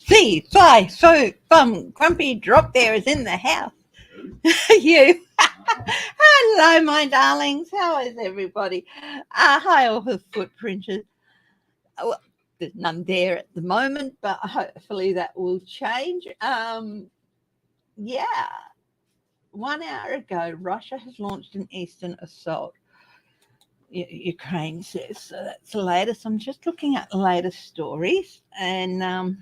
See, fly, so bum, grumpy drop there is in the house. You. Hello, my darlings. How is everybody? Hi, all the footprinters. Well, there's none there at the moment, but hopefully that will change. Yeah. 1 hour ago, Russia has launched an eastern assault. Ukraine says so. That's the latest. I'm just looking at the latest stories, and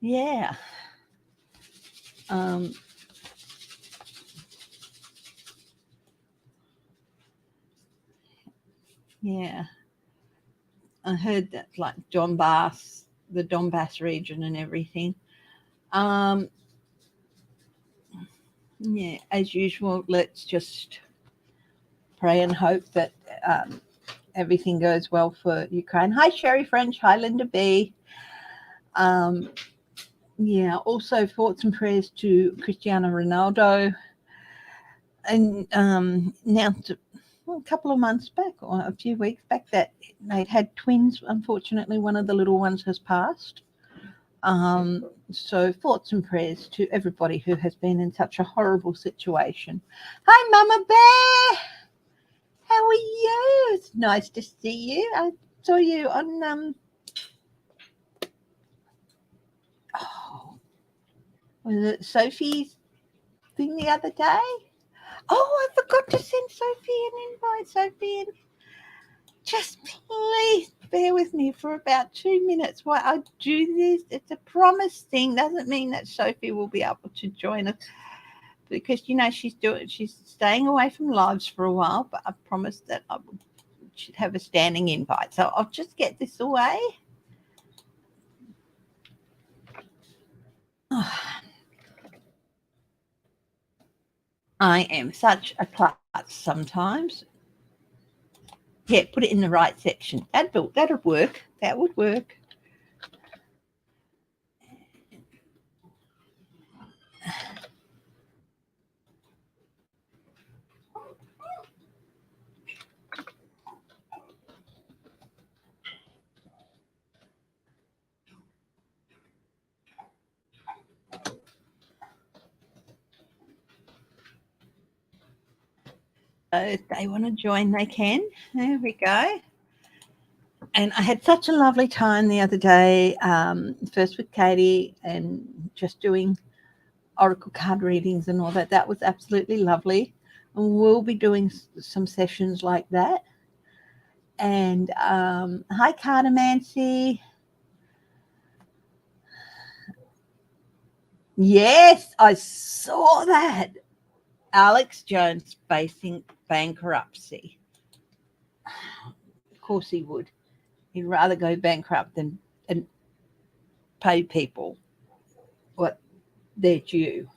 yeah. Yeah, I heard that, like the Donbass region and everything. Yeah, as usual, let's just pray and hope that everything goes well for Ukraine. Hi, Sherry French. Hi, Linda B. Yeah, also thoughts and prayers to Cristiano Ronaldo. And announced a couple of months back or a few weeks back that they'd had twins. Unfortunately, one of the little ones has passed. So thoughts and prayers to everybody who has been in such a horrible situation. Hi, Mama Bear. How are you? It's nice to see you. I saw you on was it Sophie's thing the other day? Oh, I forgot to send Sophie an invite. Sophie, and just please bear with me for about 2 minutes while I do this. It's a promise thing. Doesn't mean that Sophie will be able to join us because she's staying away from lives for a while. But I promised that I should have a standing invite. So I'll just get this away. Oh, I am such a klutz sometimes. Yeah, put it in the right section. That'd work. That would work. So if they want to join, they can. There we go. And I had such a lovely time the other day, first with Katie and just doing oracle card readings and all that. That was absolutely lovely. And we'll be doing some sessions like that. And hi, Cartomancy. Yes, I saw that. Alex Jones facing bankruptcy. Of course he would. He'd rather go bankrupt than and pay people what they're due.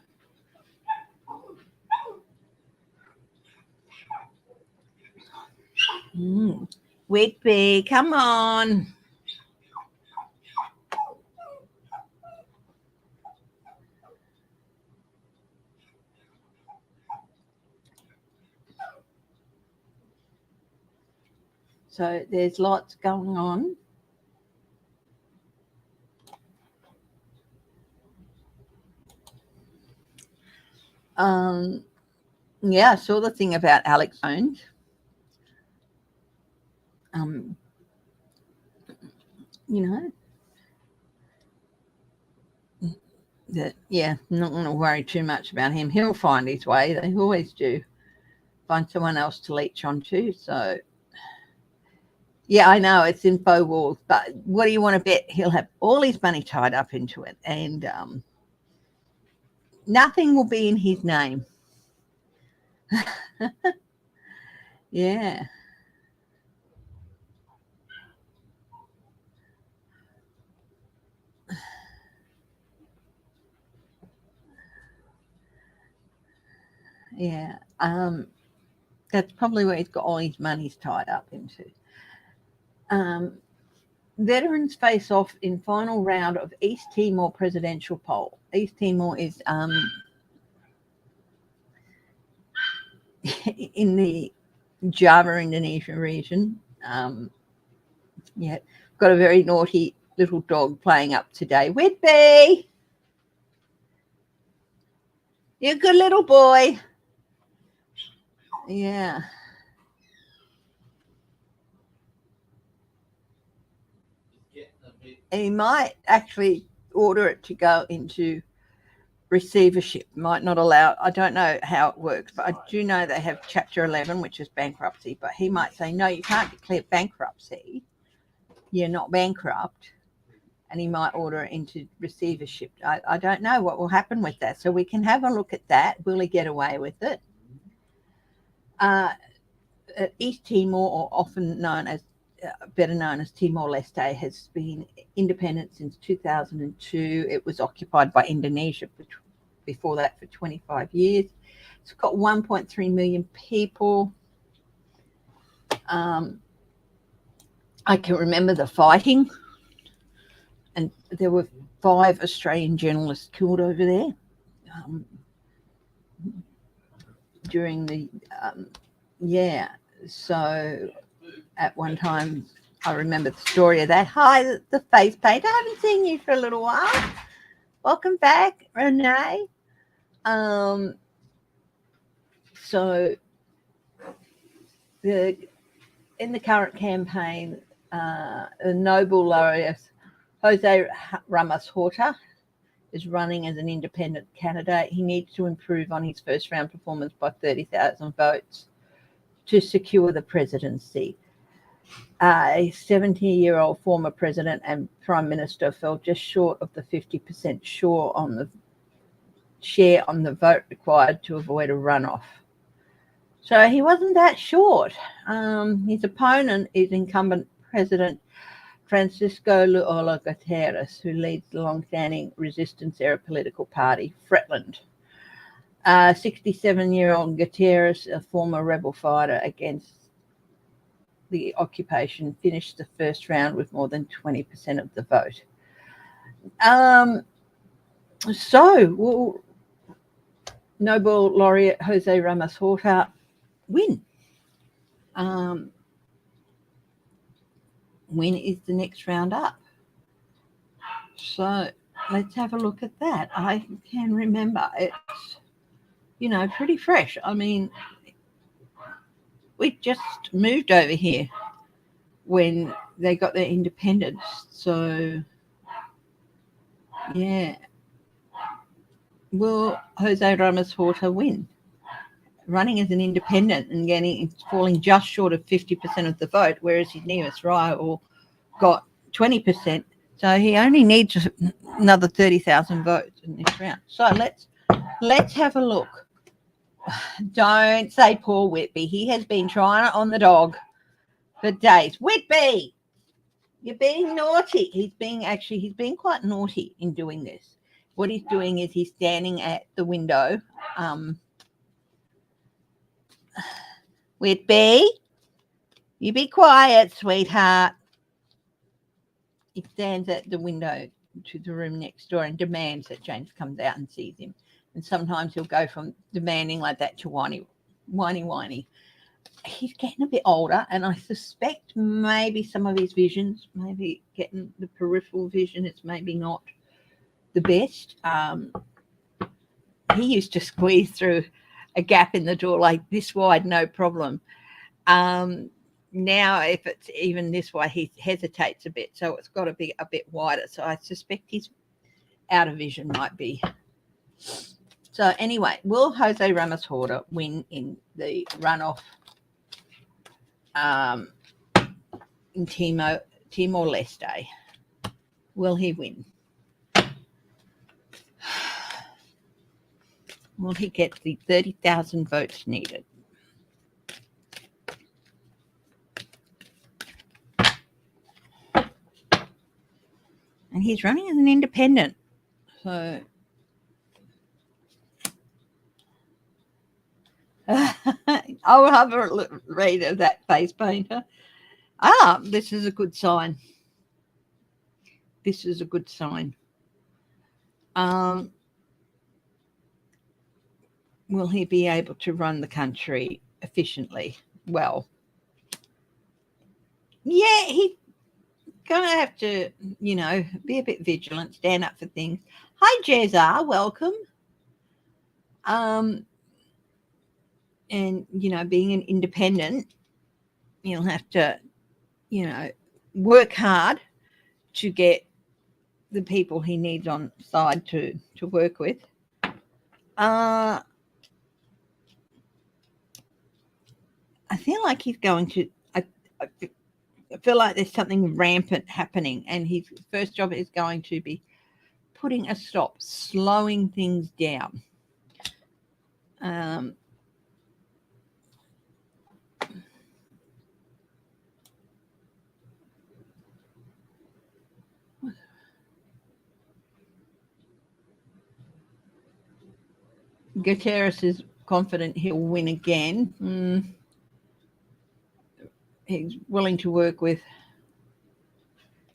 Whitby, come on. So there's lots going on. Yeah, I saw the thing about Alex Jones. You know, that yeah, I'm not going to worry too much about him. He'll find his way. They always do. Find someone else to leech onto. So yeah, I know it's info wars, but what do you want to bet? He'll have all his money tied up into it, and nothing will be in his name. Yeah. Yeah. That's probably where he's got all his money's tied up into. Veterans face off in final round of East Timor presidential poll. East Timor is in the Java, Indonesia region. Yeah, got a very naughty little dog playing up today. Whitby, you're a good little boy. Yeah. He might actually order it to go into receivership. Might not allow. I don't know how it works, but I do know they have Chapter 11, which is bankruptcy. But he might say, no, you can't declare bankruptcy. You're not bankrupt. And he might order it into receivership. I don't know what will happen with that. So we can have a look at that. Will he get away with it? East Timor, or often known as, better known as Timor-Leste, has been independent since 2002. It was occupied by Indonesia before that for 25 years. It's got 1.3 million people. I can remember the fighting, and there were 5 Australian journalists killed over there during the so at one time I remember the story of that. Hi, the face painter. I haven't seen you for a little while. Welcome back, Renee. So in the current campaign, the Nobel laureate Jose Ramos Horta is running as an independent candidate. He needs to improve on his first round performance by 30,000 votes to secure the presidency. A 70-year-old former president and prime minister fell just short of the 50% share on the vote required to avoid a runoff. So he wasn't that short. His opponent is incumbent President Francisco Luola Guterres, who leads the long-standing resistance-era political party, Fretland. 67-year-old Guterres, a former rebel fighter against the occupation, finished the first round with more than 20% of the vote. Will Nobel laureate Jose Ramos Horta win? When is the next round up? So let's have a look at that. I can remember it's, pretty fresh. I mean, we just moved over here when they got their independence. So, yeah. Will Jose Ramos Horta win? Running as an independent and falling just short of 50% of the vote, whereas his nearest rival got 20%. So he only needs another 30,000 votes in this round. So let's have a look. Don't say poor Whitby. He has been trying it on the dog for days. Whitby, you're being naughty. He's been quite naughty in doing this. What he's doing is he's standing at the window. Whitby, you be quiet, sweetheart. He stands at the window to the room next door and demands that James comes out and sees him. And sometimes he'll go from demanding like that to whiny. He's getting a bit older, and I suspect maybe some of his visions, maybe getting the peripheral vision, it's maybe not the best. He used to squeeze through a gap in the door like this wide, no problem. Now, if it's even this way, he hesitates a bit, so it's got to be a bit wider. So I suspect his outer vision might be. So anyway, will Jose Ramos Horta win in the runoff in Timor-Leste? Will he win? Will he get the 30,000 votes needed? And he's running as an independent. So I'll have a read of that face painter. This is a good sign. This is a good sign. Will he be able to run the country efficiently? Well, yeah, he going to have to, be a bit vigilant, stand up for things. Hi, Jezza, welcome. And, being an independent, you'll have to, work hard to get the people he needs on side to work with. I feel like he's going to, I feel like there's something rampant happening, and his first job is going to be putting a stop, slowing things down. Guterres is confident he'll win again. He's willing to work with.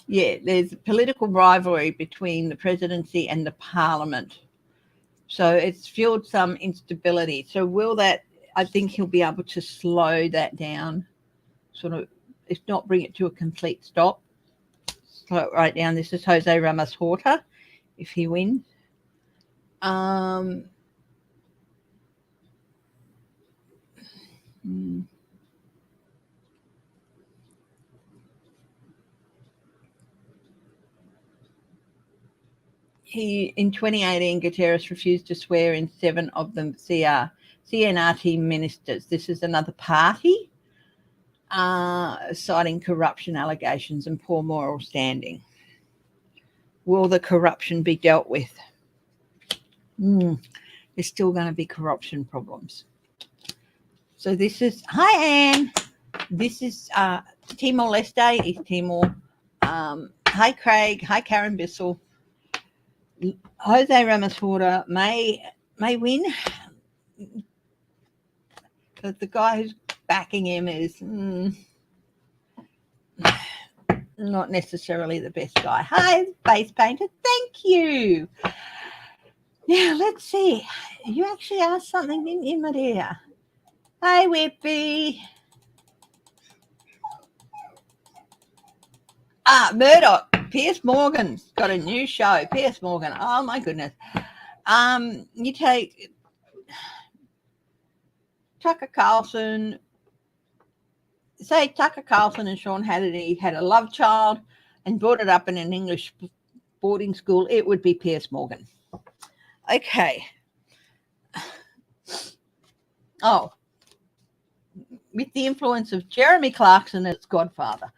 Yeah, there's political rivalry between the presidency and the parliament. So it's fueled some instability. So I think he'll be able to slow that down, sort of, if not bring it to a complete stop. Slow it right down. This is Jose Ramos Horta, if he wins. In 2018, Guterres refused to swear in 7 of the CNRT ministers. This is another party, citing corruption allegations and poor moral standing. Will the corruption be dealt with? There's still going to be corruption problems. So this is, hi Anne, this is Timor-Leste, East Timor. Hi Craig, hi Karen Bissell. Jose Ramos Horta may win, but the guy who's backing him is not necessarily the best guy. Hi, face painter, thank you. Now let's see. You actually asked something, didn't you, my dear? Hi, Whippy. Murdoch. Piers Morgan's got a new show. Piers Morgan. Oh my goodness. You take Tucker Carlson. Say Tucker Carlson and Sean Hannity had a love child and brought it up in an English boarding school. It would be Piers Morgan. Okay. Oh, with the influence of Jeremy Clarkson as Godfather.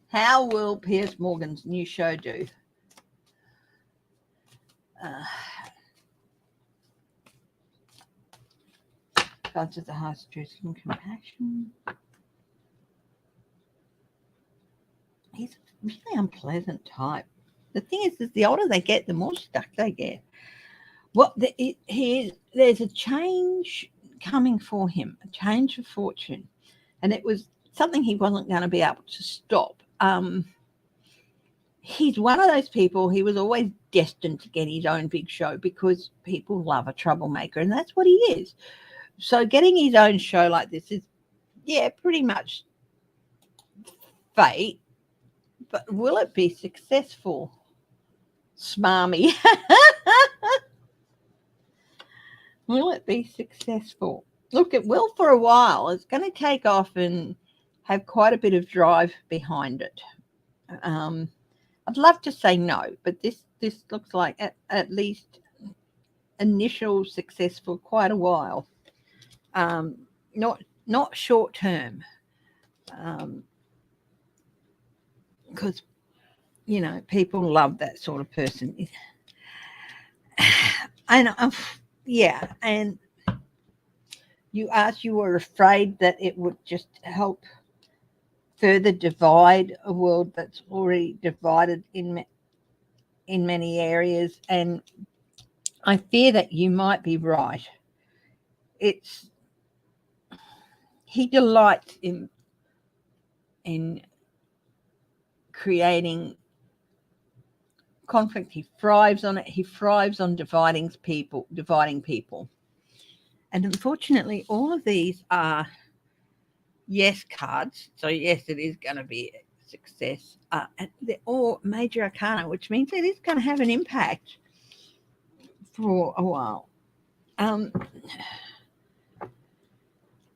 How will Piers Morgan's new show do? God's at the highest truth and compassion. He's a really unpleasant type. The thing is the older they get, the more stuck they get. There's a change coming for him, a change of fortune, and it was something he wasn't going to be able to stop. He's one of those people, he was always destined to get his own big show because people love a troublemaker, and that's what he is. So getting his own show like this is, pretty much fate. But will it be successful? Smarmy. Will it be successful? Look, it will for a while. It's going to take off and have quite a bit of drive behind it. I'd love to say no, but this looks like at least initial success for quite a while. Not short term. Because, people love that sort of person. And, and you were afraid that it would just help further divide a world that's already divided in many areas, and I fear that you might be right. He delights in creating conflict. He thrives on it. He thrives on dividing people. And unfortunately, all of these are yes cards. So yes, it is going to be a success. And they're all major arcana, which means it is going to have an impact for a while.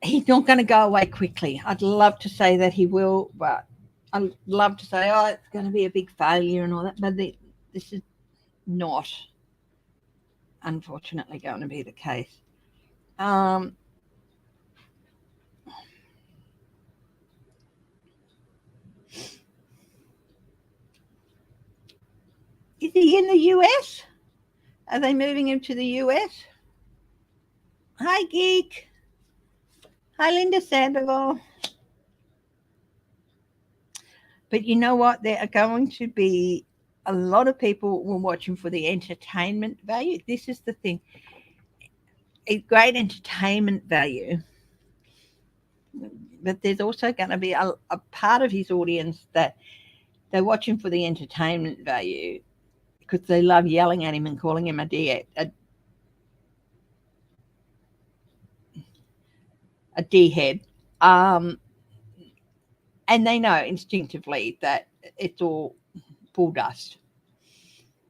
He's not going to go away quickly. I'd love to say that he will, but I'd love to say, oh, it's going to be a big failure and all that. But this is not, unfortunately, going to be the case. Is he in the US? Are they moving him to the US? Hi, Geek. Hi, Linda Sandoval. But you know what? There are going to be a lot of people will watch him for the entertainment value. This is the thing. A great entertainment value. But there's also going to be a part of his audience that they watch him for the entertainment value because they love yelling at him and calling him a D-head. And they know instinctively that it's all bull dust.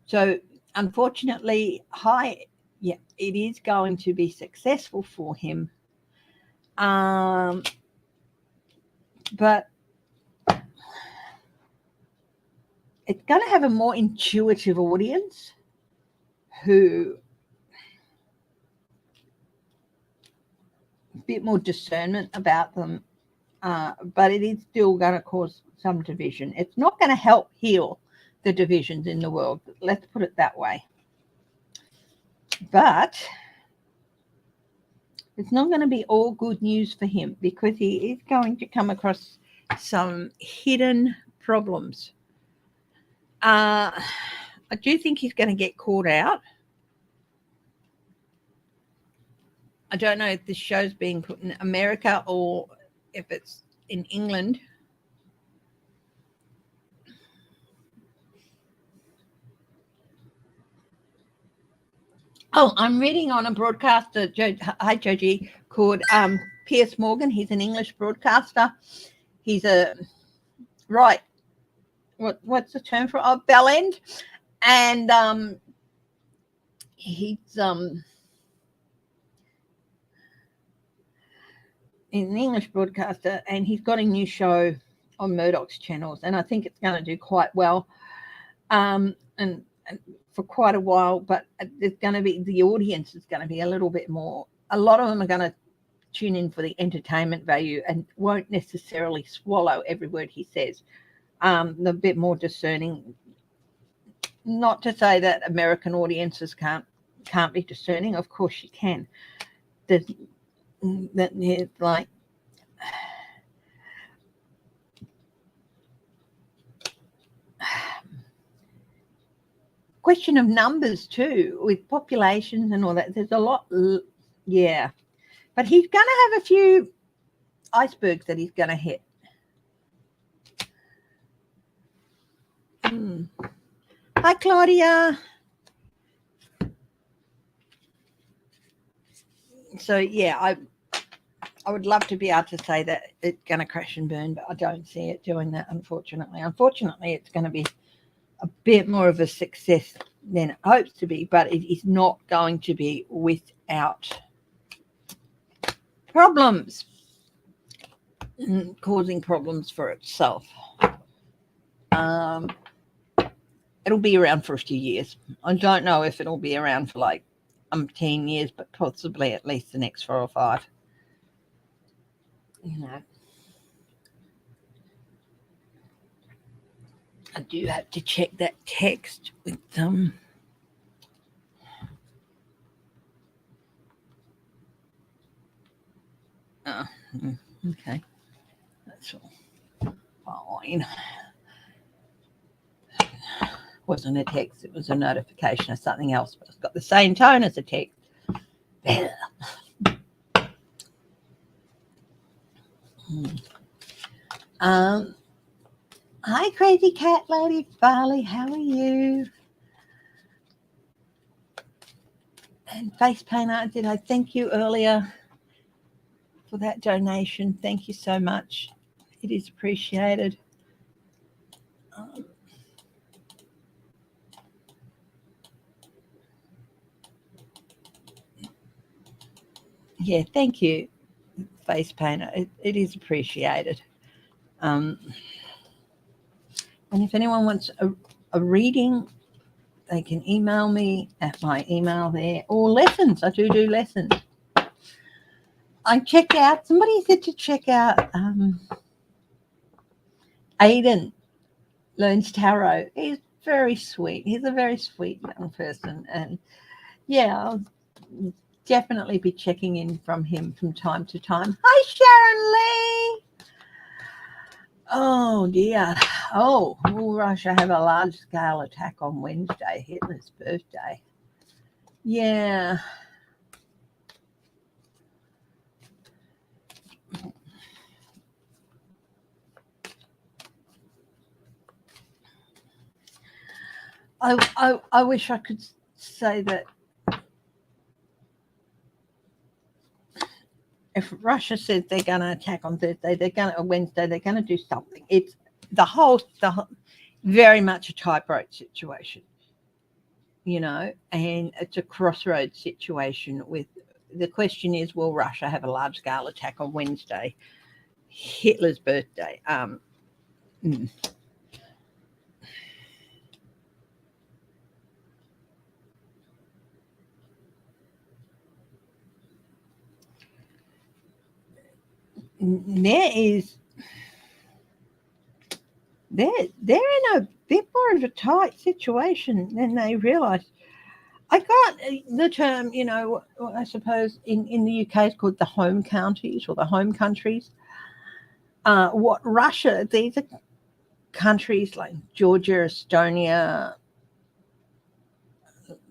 So unfortunately, it is going to be successful for him. But it's going to have a more intuitive audience who a bit more discernment about them. But it is still going to cause some division. It's not going to help heal the divisions in the world. Let's put it that way. But it's not going to be all good news for him because he is going to come across some hidden problems. I do think he's going to get caught out. I don't know if this show's being put in America or if it's in England. Oh, I'm reading on a broadcaster, hi Joji, called Piers Morgan. He's an English broadcaster. He's what's the term for bell end? And he's an English broadcaster, and he's got a new show on Murdoch's channels, and I think it's going to do quite well. And for quite a while, but there's going to be, the audience is going to be a little bit more, a lot of them are going to tune in for the entertainment value and won't necessarily swallow every word he says. They're a bit more discerning. Not to say that American audiences can't be discerning. Of course you can. That like question of numbers too, with populations and all that. There's a lot, yeah. But he's going to have a few icebergs that he's going to hit. Hi, Claudia. So, yeah, I would love to be able to say that it's going to crash and burn, but I don't see it doing that, unfortunately. Unfortunately, it's going to be a bit more of a success than it hopes to be, but it is not going to be without problems and causing problems for itself. It'll be around for a few years. I don't know if it'll be around for like 10 years, but possibly at least the next 4 or 5. You know, I do have to check that text with them. Okay, that's all fine. Wasn't a text, it was a notification of something else, but it's got the same tone as a text. Hi, Crazy Cat Lady Farley, how are you? And face painter, did I thank you earlier for that donation? Thank you so much. It is appreciated. Yeah, thank you, face painter. It is appreciated. And if anyone wants a reading, they can email me at my email there, or lessons. I do lessons. I check out, somebody said to check out Aidan Learns Tarot. He's very sweet. He's a very sweet young person. And yeah, I'll definitely be checking in from him from time to time. Hi, Sharon Lee. Oh, dear. Oh, will Russia have a large-scale attack on Wednesday, Hitler's birthday? Yeah. I wish I could say that if Russia says they're going to attack on Thursday, on Wednesday, they're going to do something. It's the whole very much a tightrope situation, and it's a crossroads situation. With the question is, will Russia have a large scale attack on Wednesday, Hitler's birthday? They're in a bit more of a tight situation than they realise. I got the term, I suppose in the UK it's called the home counties or the home countries. What Russia, these are countries like Georgia, Estonia,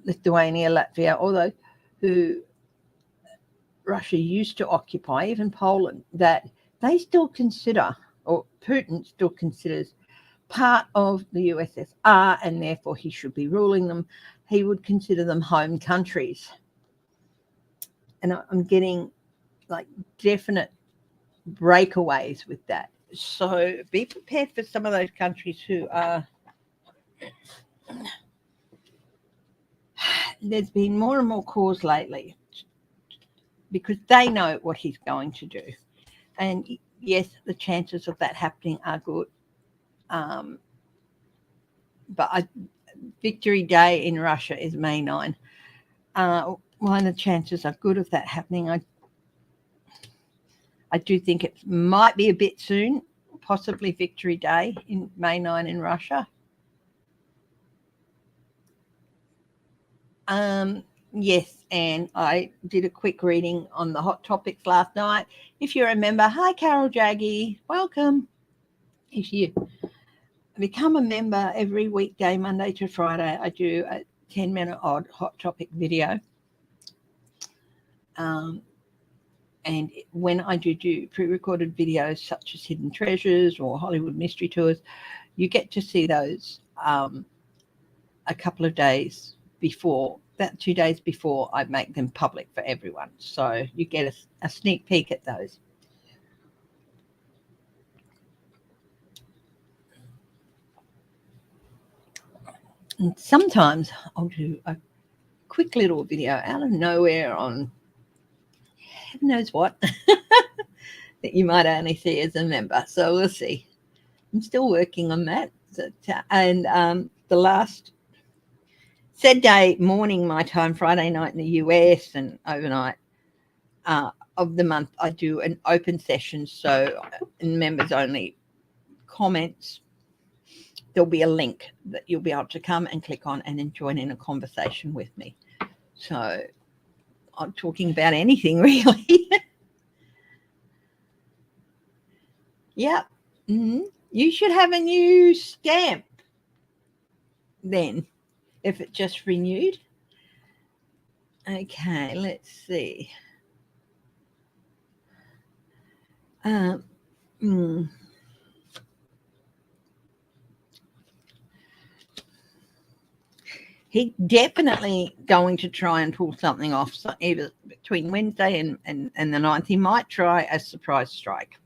Lithuania, Latvia, all those who Russia used to occupy, even Poland, that they still consider, or Putin still considers, part of the USSR, and therefore he should be ruling them. He would consider them home countries. And I'm getting like definite breakaways with that. So be prepared for some of those countries who are. There's been more and more calls lately because they know what he's going to do. And yes, the chances of that happening are good. But Victory Day in Russia is May 9. While the chances are good of that happening, I do think it might be a bit soon, possibly Victory Day in May 9 in Russia. Yes, and I did a quick reading on the hot topics last night. If you remember, hi Carol Jaggy, welcome. If you become a member every weekday, Monday to Friday, I do a 10-minute odd hot topic video. And when I do pre-recorded videos such as Hidden Treasures or Hollywood Mystery Tours, you get to see those a couple of days before, about 2 days before I make them public for everyone. So you get a sneak peek at those. And sometimes I'll do a quick little video out of nowhere on heaven knows what that you might only see as a member. So we'll see. I'm still working on that. And the last Saturday morning, my time, Friday night in the US and overnight of the month, I do an open session. So in members only comments, there'll be a link that you'll be able to come and click on and then join in a conversation with me. So I'm talking about anything really. Yeah. Mm-hmm. You should have a new stamp then if it just renewed. Okay, let's see. He's definitely going to try and pull something off, so either between Wednesday and the 9th. He might try a surprise strike,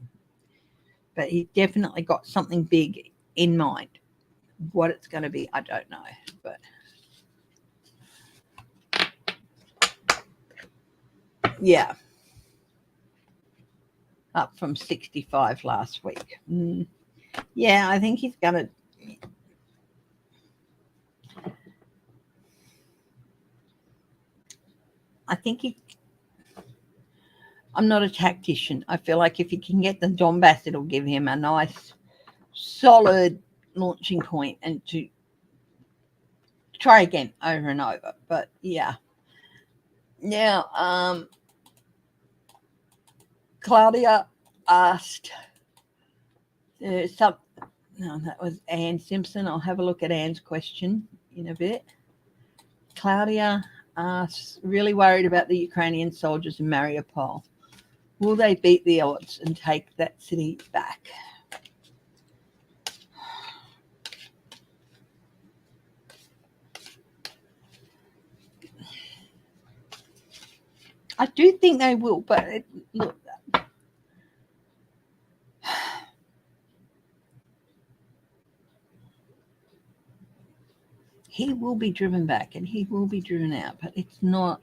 but he's definitely got something big in mind. What it's going to be, I don't know, but yeah, up from 65 last week. Yeah, I think he's going to. I'm not a tactician. I feel like if he can get the Donbass, it'll give him a nice, solid launching point and to try again over and over. But yeah. Now, Claudia asked no, that was Anne Simpson. I'll have a look at Anne's question in a bit. Claudia asks, really worried about the Ukrainian soldiers in Mariupol. Will they beat the odds and take that city back? I do think they will, but look, he will be driven back and he will be driven out, but it's not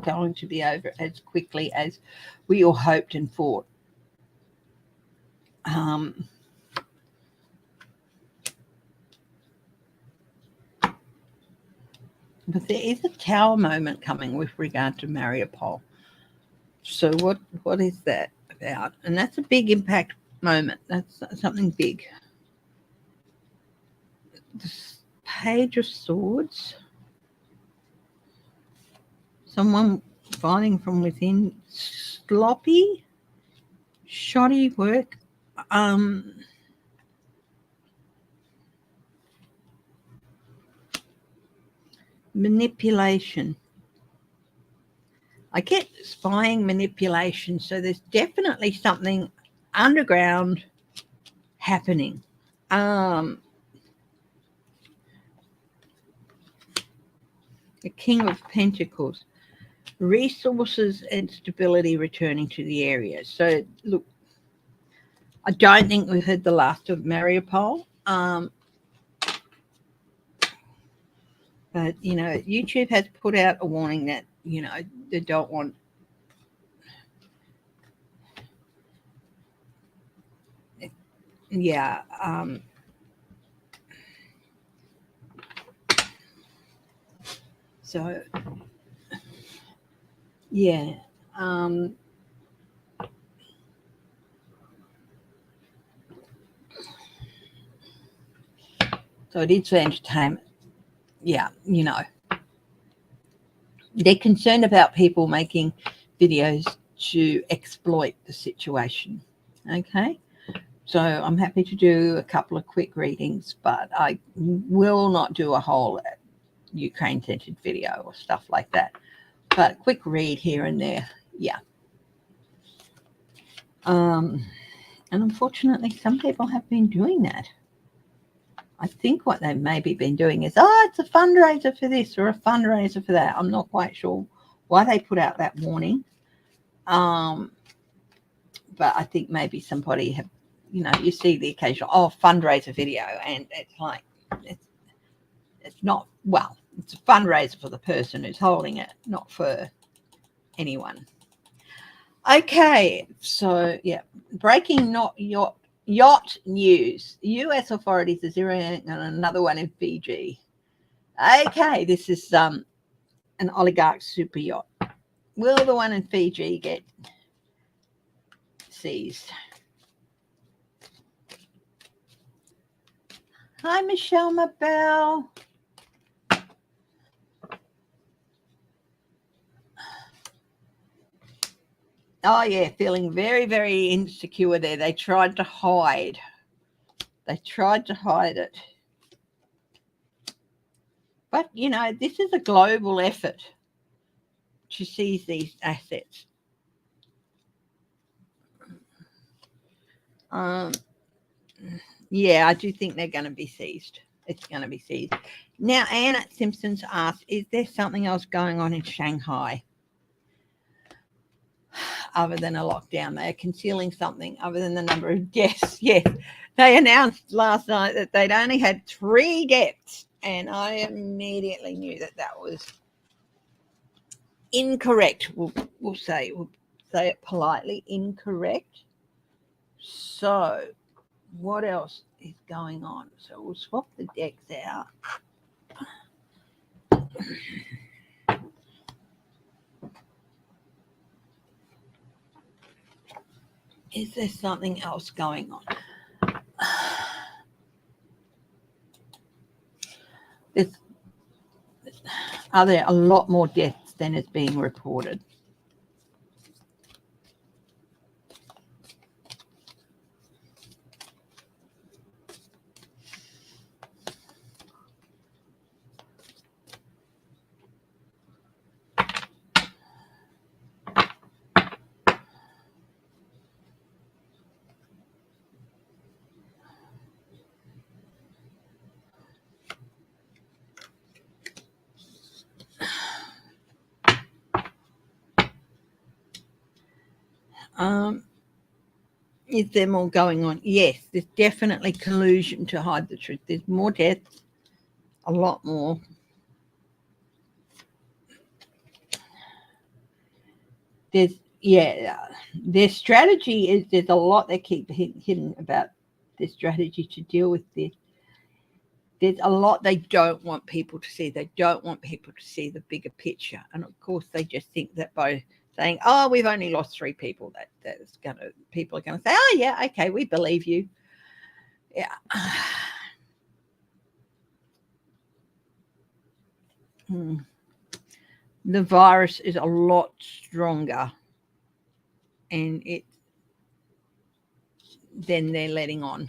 going to be over as quickly as we all hoped and thought. But there is a tower moment coming with regard to Mariupol. So what is that about? And that's a big impact moment. That's something big. The Page of Swords. Someone fighting from within. Sloppy, shoddy work. Manipulation. I get spying, manipulation, so there's definitely something underground happening. The King of Pentacles. Resources and stability returning to the area. So, look, I don't think we've heard the last of Mariupol. But, YouTube has put out a warning that, they don't want so yeah. So it is for entertainment. Yeah, they're concerned about people making videos to exploit the situation. Okay. So I'm happy to do a couple of quick readings, but I will not do a whole Ukraine-centered video or stuff like that. But a quick read here and there, yeah. And unfortunately, some people have been doing that. I think what they've maybe been doing is, it's a fundraiser for this or a fundraiser for that. I'm not quite sure why they put out that warning. But I think maybe somebody have, you see the occasional, fundraiser video, and it's like, it's not, well, it's a fundraiser for the person who's holding it, not for anyone. Okay, so, yeah, breaking yacht news. U.S. authorities are zeroing on another one in Fiji. Okay, this is an oligarch super yacht. Will the one in Fiji get seized? Hi, Michelle Mabel. Oh, yeah, feeling very, very insecure there. They tried to hide. It. But, this is a global effort to seize these assets. Yeah, I do think they're going to be seized. it's going to be seized. Now, Anna Simpson's asked, is there something else going on in Shanghai other than a lockdown? They are concealing something other than the number of deaths. Yes, they announced last night that they'd only had 3 deaths, and I immediately knew that was incorrect. We'll say it politely, incorrect. So what else is going on? So we'll swap the decks out. Is there something else going on? Are there a lot more deaths than is being reported? Is there more going on? Yes, there's definitely collusion to hide the truth. There's more deaths, a lot more. Their strategy is, there's a lot they keep hidden about their strategy to deal with this. There's a lot they don't want people to see. They don't want people to see the bigger picture. And of course, they just think that by saying, oh, we've only lost 3 people, people are going to say, oh, yeah, okay, we believe you. Yeah. The virus is a lot stronger, and then they're letting on.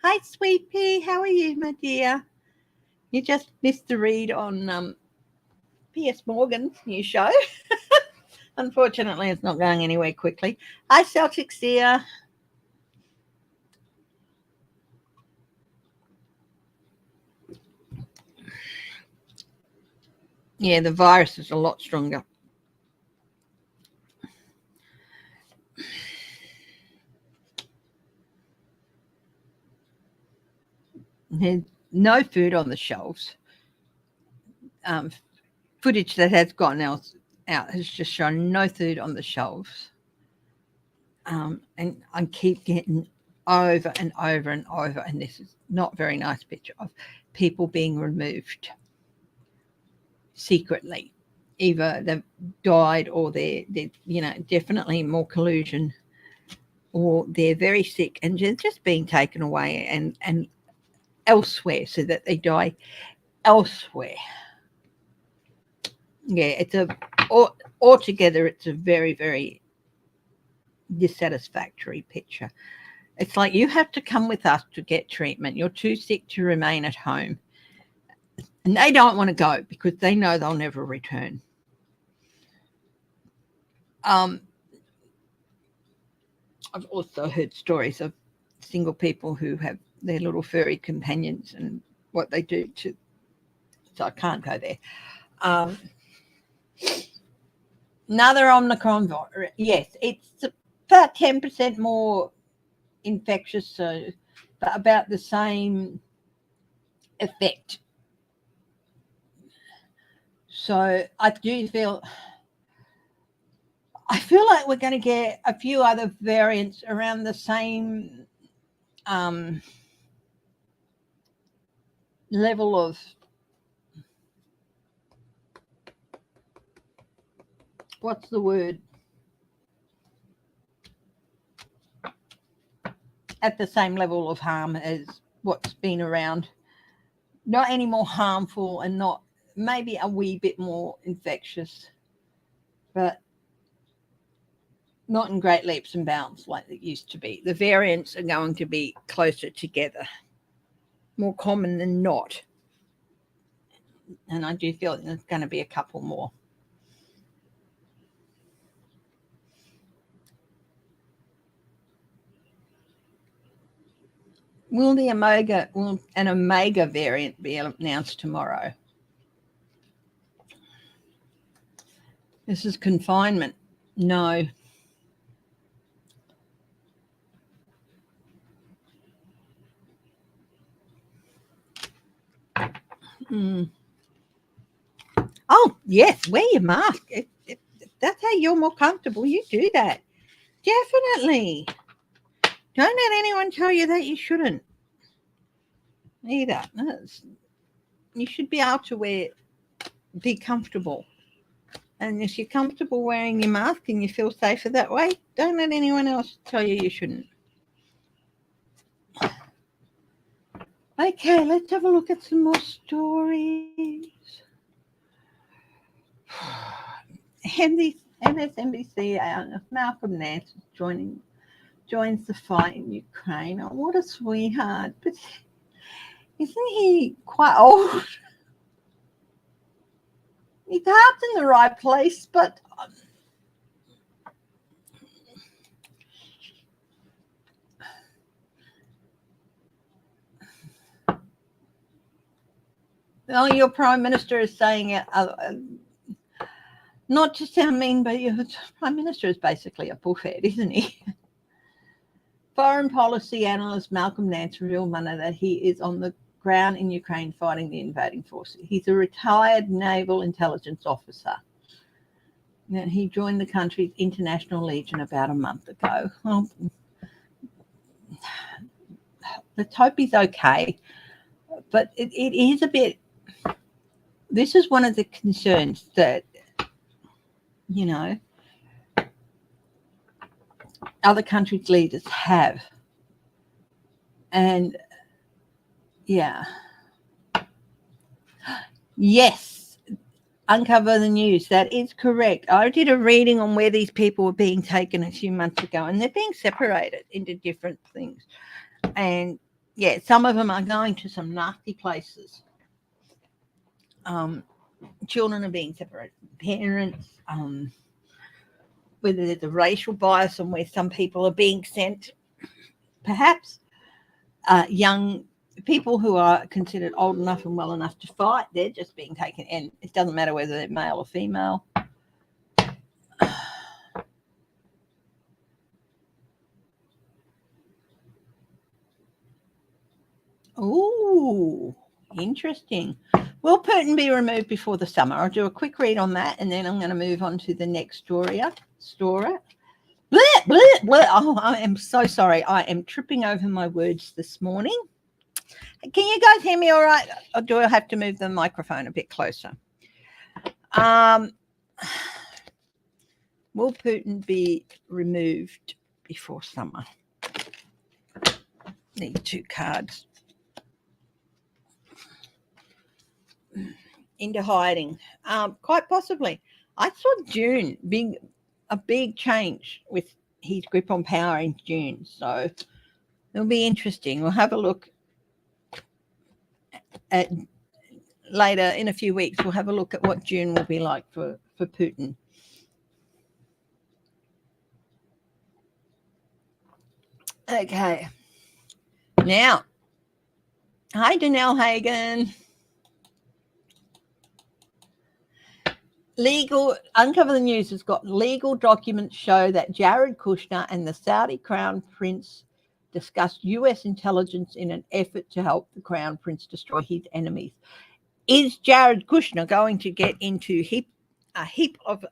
Hi, Sweet Pea. How are you, my dear? You just missed the read on Piers Morgan's new show. Unfortunately, it's not going anywhere quickly. Hi, Celtics here. Yeah, the virus is a lot stronger. There's no food on the shelves. Footage that has gone out has just shown no food on the shelves. And I keep getting over and over and over, and this is not a very nice picture of people being removed secretly. Either they've died, or they're definitely more collusion, or they're very sick and just being taken away and elsewhere so that they die elsewhere. Yeah, altogether it's a very, very dissatisfactory picture. It's like, you have to come with us to get treatment. You're too sick to remain at home. And they don't want to go because they know they'll never return. I've also heard stories of single people who have their little furry companions and what they do to. So I can't go there. Another Omicron virus. Yes, it's about 10% more infectious, so but about the same effect. So I feel like we're going to get a few other variants around the same level of what's the word? At the same level of harm as what's been around. Not any more harmful, and not maybe a wee bit more infectious, but not in great leaps and bounds like it used to be. The variants are going to be closer together, more common than not. And I do feel there's going to be a couple more. Will an Omega variant be announced tomorrow? This is confinement. No. Oh, yes, wear your mask. If that's how you're more comfortable, you do that. Definitely. Don't let anyone tell you that you shouldn't either. You should be able to be comfortable. And if you're comfortable wearing your mask and you feel safer that way, don't let anyone else tell you shouldn't. Okay, let's have a look at some more stories. MSNBC, Malcolm Nance joins the fight in Ukraine. Oh, what a sweetheart. But isn't he quite old? His heart's in the right place, but your Prime Minister is saying it, not to sound mean, but your Prime Minister is basically a bullhead, isn't he? Foreign policy analyst Malcolm Nance revealed Monday that he is on the ground in Ukraine fighting the invading forces. He's a retired naval intelligence officer. And he joined the country's International Legion about a month ago. Well, let's hope he's okay. But it is a bit... This is one of the concerns that, other countries' leaders have. And, yeah. Yes, Uncover the News. That is correct. I did a reading on where these people were being taken a few months ago, and they're being separated into different things. And, yeah, some of them are going to some nasty places. Children are being separated from parents. Whether there's a racial bias on where some people are being sent, perhaps. Young people who are considered old enough and well enough to fight, they're just being taken, and it doesn't matter whether they're male or female. Oh, interesting. Will Putin be removed before the summer? I'll do a quick read on that, and then I'm going to move on to the next story. Blah, blah, blah. Oh, I am so sorry. I am tripping over my words this morning. Can you guys hear me all right? Or do I have to move the microphone a bit closer? Will Putin be removed before summer? Need 2 cards. Into hiding. Quite possibly. I saw June being a big change with his grip on power in June. So it'll be interesting. We'll have a look at later in a few weeks. We'll have a look at what June will be like for Putin. Okay. Now, hi, Danelle Hagen. Uncover the News has got legal documents show that Jared Kushner and the Saudi Crown Prince discussed U.S. intelligence in an effort to help the Crown Prince destroy his enemies. Is Jared Kushner going to get into a heap of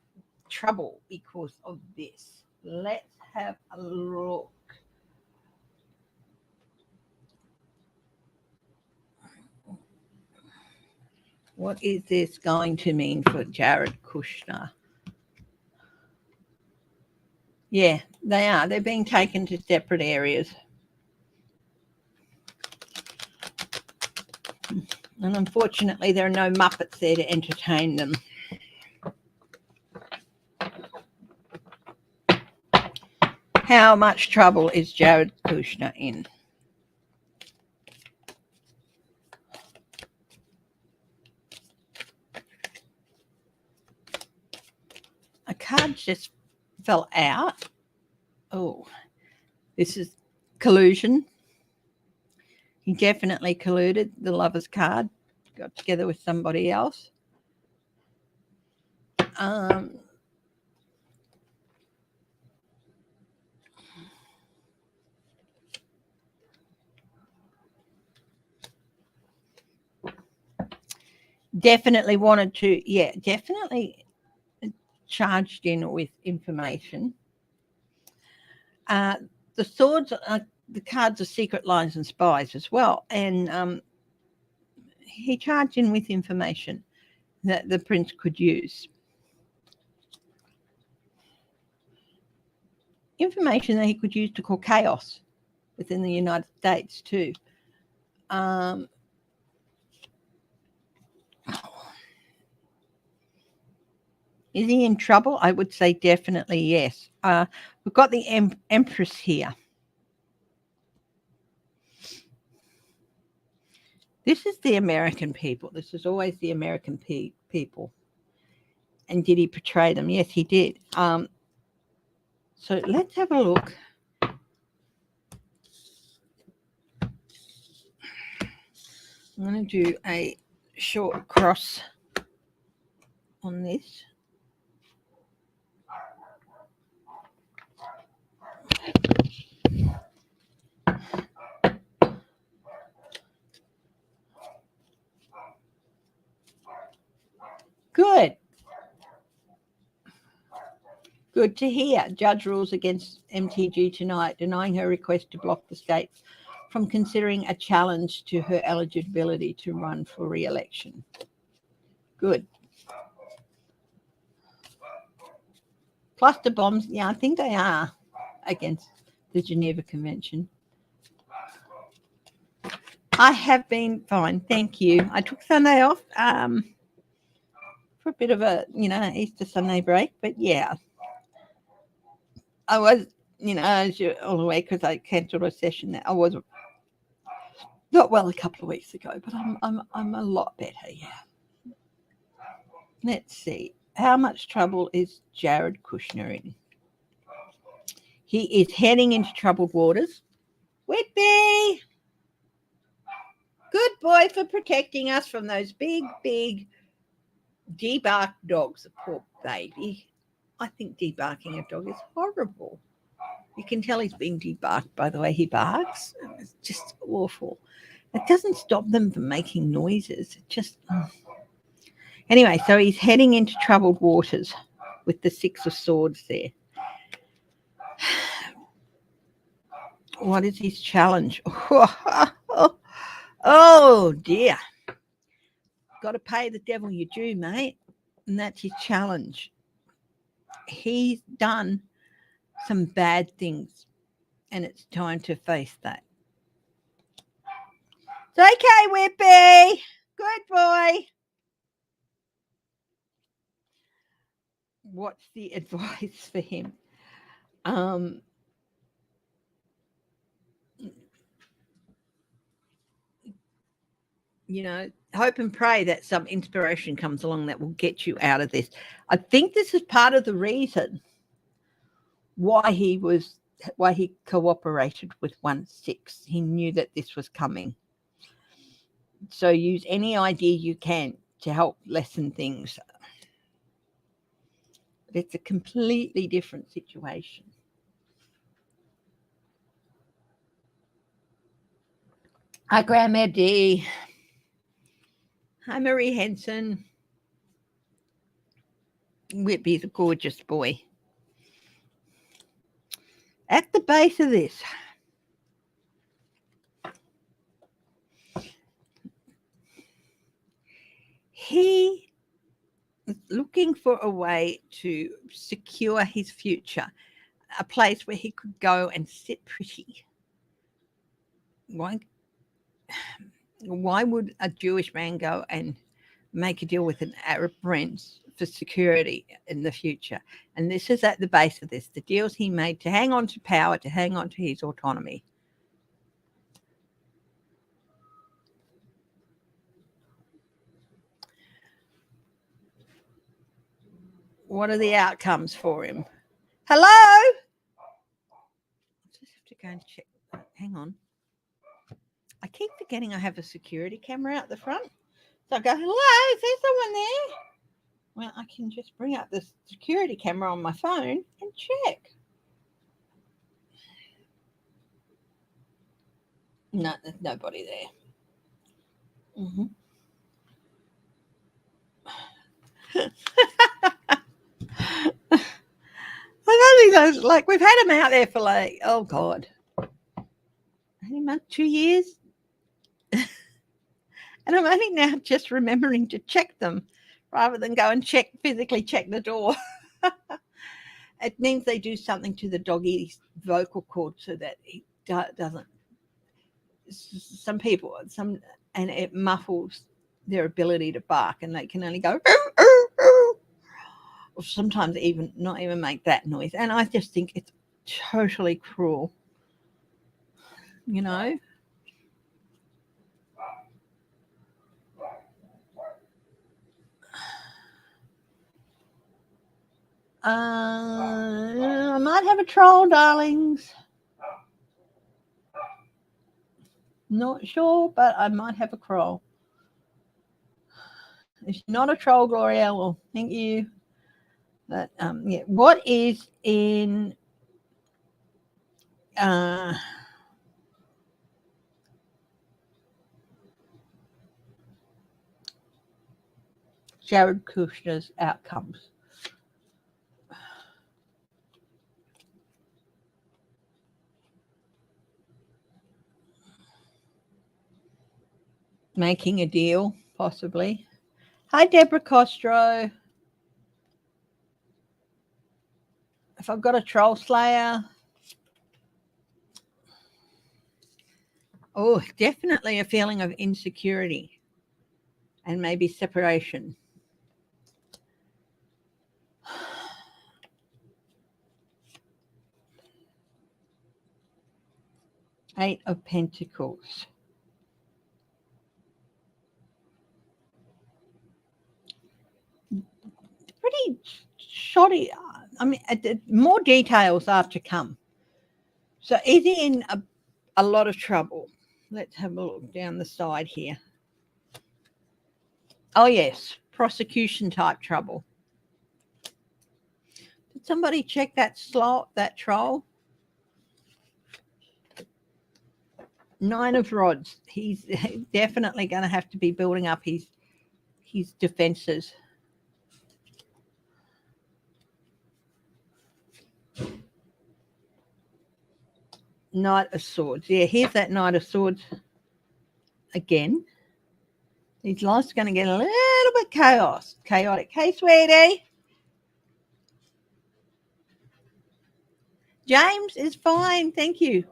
trouble because of this? Let's have a look. What is this going to mean for Jared Kushner? Yeah, they are. They're being taken to separate areas. And unfortunately, there are no Muppets there to entertain them. How much trouble is Jared Kushner in? A card just fell out. Oh, this is collusion. He definitely colluded. The lover's card, got together with somebody else. Definitely wanted to, definitely charged in with information. The swords, the cards are secret lines and spies as well. And he charged in with information that the prince could use. Information that he could use to cause chaos within the United States too. Is he in trouble? I would say definitely yes. We've got the Empress here. This is the American people. This is always the American people. And did he portray them? Yes, he did. So let's have a look. I'm going to do a short cross on this. Good. Good to hear. Judge rules against MTG tonight, denying her request to block the state from considering a challenge to her eligibility to run for re-election. Good. Cluster bombs, yeah, I think they are against the Geneva Convention. I have been fine, thank you. I took Sunday off for a bit of a, Easter Sunday break, but yeah. I was, as you're all aware, because I cancelled a session that I was not well a couple of weeks ago, but I'm a lot better, yeah. Let's see. How much trouble is Jared Kushner in? He is heading into troubled waters. Whitby! Good boy for protecting us from those big, big debarked dogs. A poor baby. I think debarking a dog is horrible. You can tell he's being debarked by the way he barks. It's just awful. It doesn't stop them from making noises. It just... Anyway, so he's heading into troubled waters with the Six of Swords there. What is his challenge? Oh, dear. Got to pay the devil your due, mate. And that's his challenge. He's done some bad things, and it's time to face that. It's okay, Whippy. Good boy. What's the advice for him? Hope and pray that some inspiration comes along that will get you out of this. I think this is part of the reason why he cooperated with 1/6. He knew that this was coming. So use any idea you can to help lessen things. It's a completely different situation. Hi, Grandma D. Hi, Marie Henson. Whitby's a gorgeous boy. At the base of this, he is looking for a way to secure his future, a place where he could go and sit pretty. Why would a Jewish man go and make a deal with an Arab prince for security in the future? And this is at the base of this, the deals he made to hang on to power, to hang on to his autonomy. What are the outcomes for him? Hello? I just have to go and check. Hang on. I keep keep forgetting I have a security camera out the front. So I go, hello, is there someone there? Well, I can just bring up the security camera on my phone and check. No, there's nobody there. Mm-hmm. I don't think those, like, we've had them out there for like, oh God, any month, 2 years. And I'm only now just remembering to check them rather than go and physically check the door. It means they do something to the doggy's vocal cord so that he doesn't. Some people, and it muffles their ability to bark, and they can only go, or sometimes not even make that noise. And I just think it's totally cruel, you know. I might have a troll, darlings. Not sure, but I might have a troll. If you're not a troll, Gloria, well, thank you. But yeah, what is in Jared Kushner's outcomes? Making a deal, possibly. Hi, Deborah Costro. If I've got a troll slayer. Oh, definitely a feeling of insecurity and maybe separation. Eight of Pentacles. Pretty shoddy. I mean, more details are to come. So is he in a lot of trouble? Let's have a look down the side here. Oh, yes, prosecution type trouble. Did somebody check that troll? 9 of Rods. He's definitely going to have to be building up his defenses. Knight of Swords. Yeah, here's that Knight of Swords again. His life's going to get a little bit chaotic. Hey, sweetie. James is fine. Thank you.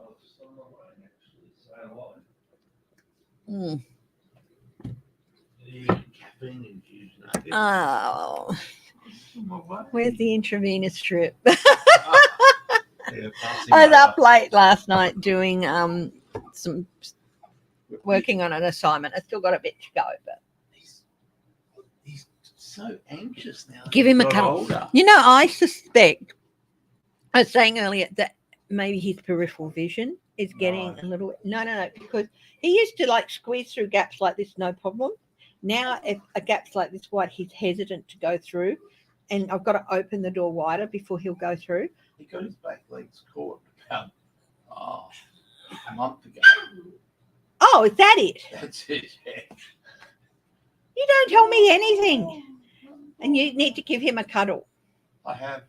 Oh, where's the intravenous strip? I was up late last night doing working on an assignment. I still got a bit to go, but he's so anxious now. Give him a cuddle. You know, I suspect, I was saying earlier that maybe his peripheral vision is getting a little. No, because he used to like squeeze through gaps like this, no problem. Now, if a gap's like this wide, he's hesitant to go through, and I've got to open the door wider before he'll go through. He got his back legs caught about a month ago. Oh, is that it? That's it. Yeah. You don't tell me anything, and you need to give him a cuddle. I have.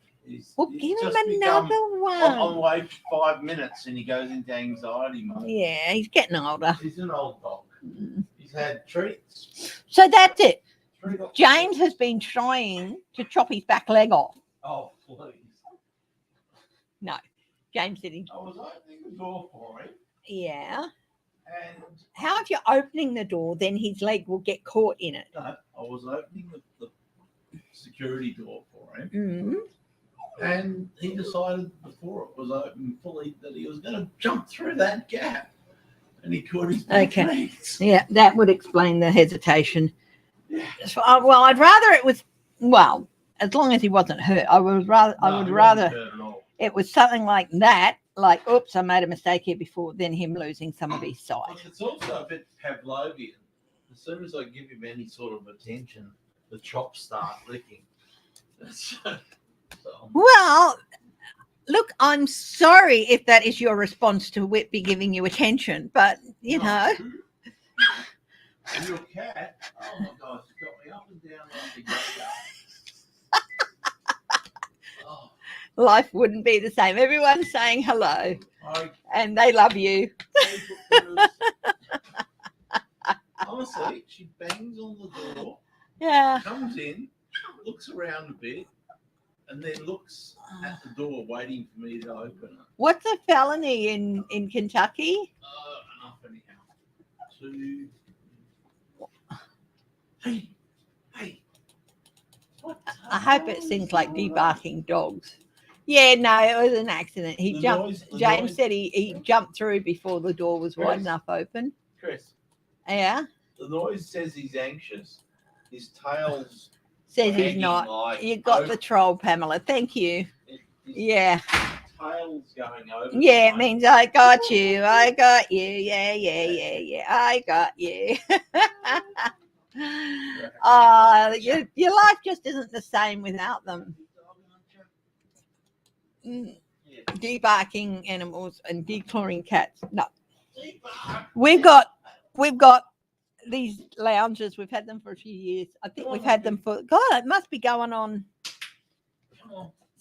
Well, give him another one. I'm away for 5 minutes, and he goes into anxiety mode. Yeah, he's getting older. He's an old dog. He's had treats. So that's it. James has been trying to chop his back leg off. Oh, please. No, James said he. I was opening the door for him. Yeah. And how if you're opening the door, then his leg will get caught in it? No, I was opening the security door for him. Mm-hmm. And he decided before it was open fully that he was going to jump through that gap. And he caught his back legs. Yeah, that would explain the hesitation. Yeah. So, well, I'd rather it was, well, as long as he wasn't hurt, I would rather it was something like that like, oops, I made a mistake here before, than him losing some of his sight. Like, it's also a bit Pavlovian. As soon as I give him any sort of attention, the chops start licking. So, Well, look, I'm sorry if that is your response to Whitby giving you attention, but, you know. And your cat, oh my gosh, it's got me up and down like a yo-yo. Oh. Life wouldn't be the same. Everyone's saying hello, and they love you. Honestly, she bangs on the door, comes in, looks around a bit, and then looks at the door waiting for me to open it. What's a felony in Kentucky? Enough anyhow. Hey. What? I hope it's things like debarking dogs. Yeah, no, it was an accident. He jumped. James said he jumped through before the door was wide enough open. Chris. Yeah. The noise says he's anxious. His tail's says he's not. Like you got the troll, Pamela. Thank you. Yeah. Tail's going over. Yeah, it means I got you. I got you. Yeah. I got you. Your life just isn't the same without them. Debarking animals and declawing cats. No. We've got these lounges. We've had them for a few years. I think we've had them for it must be going on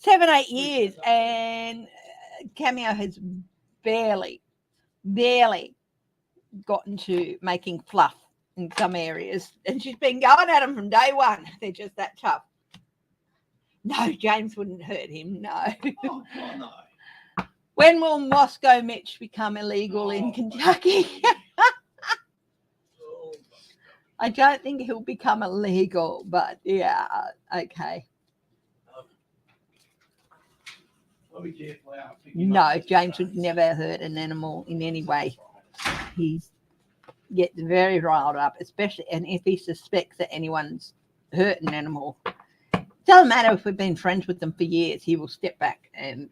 7-8 years, and Cameo has barely gotten to making fluff in some areas, and she's been going at them from day one. They're just that tough. No, James wouldn't hurt him. No. Oh, no. When will Moscow Mitch become illegal in Kentucky? I don't think he'll become illegal, but yeah, okay. Be careful out. No, James would never hurt an animal in any way. He gets very riled up, especially, and if he suspects that anyone's hurt an animal. Doesn't matter if we've been friends with them for years, he will step back and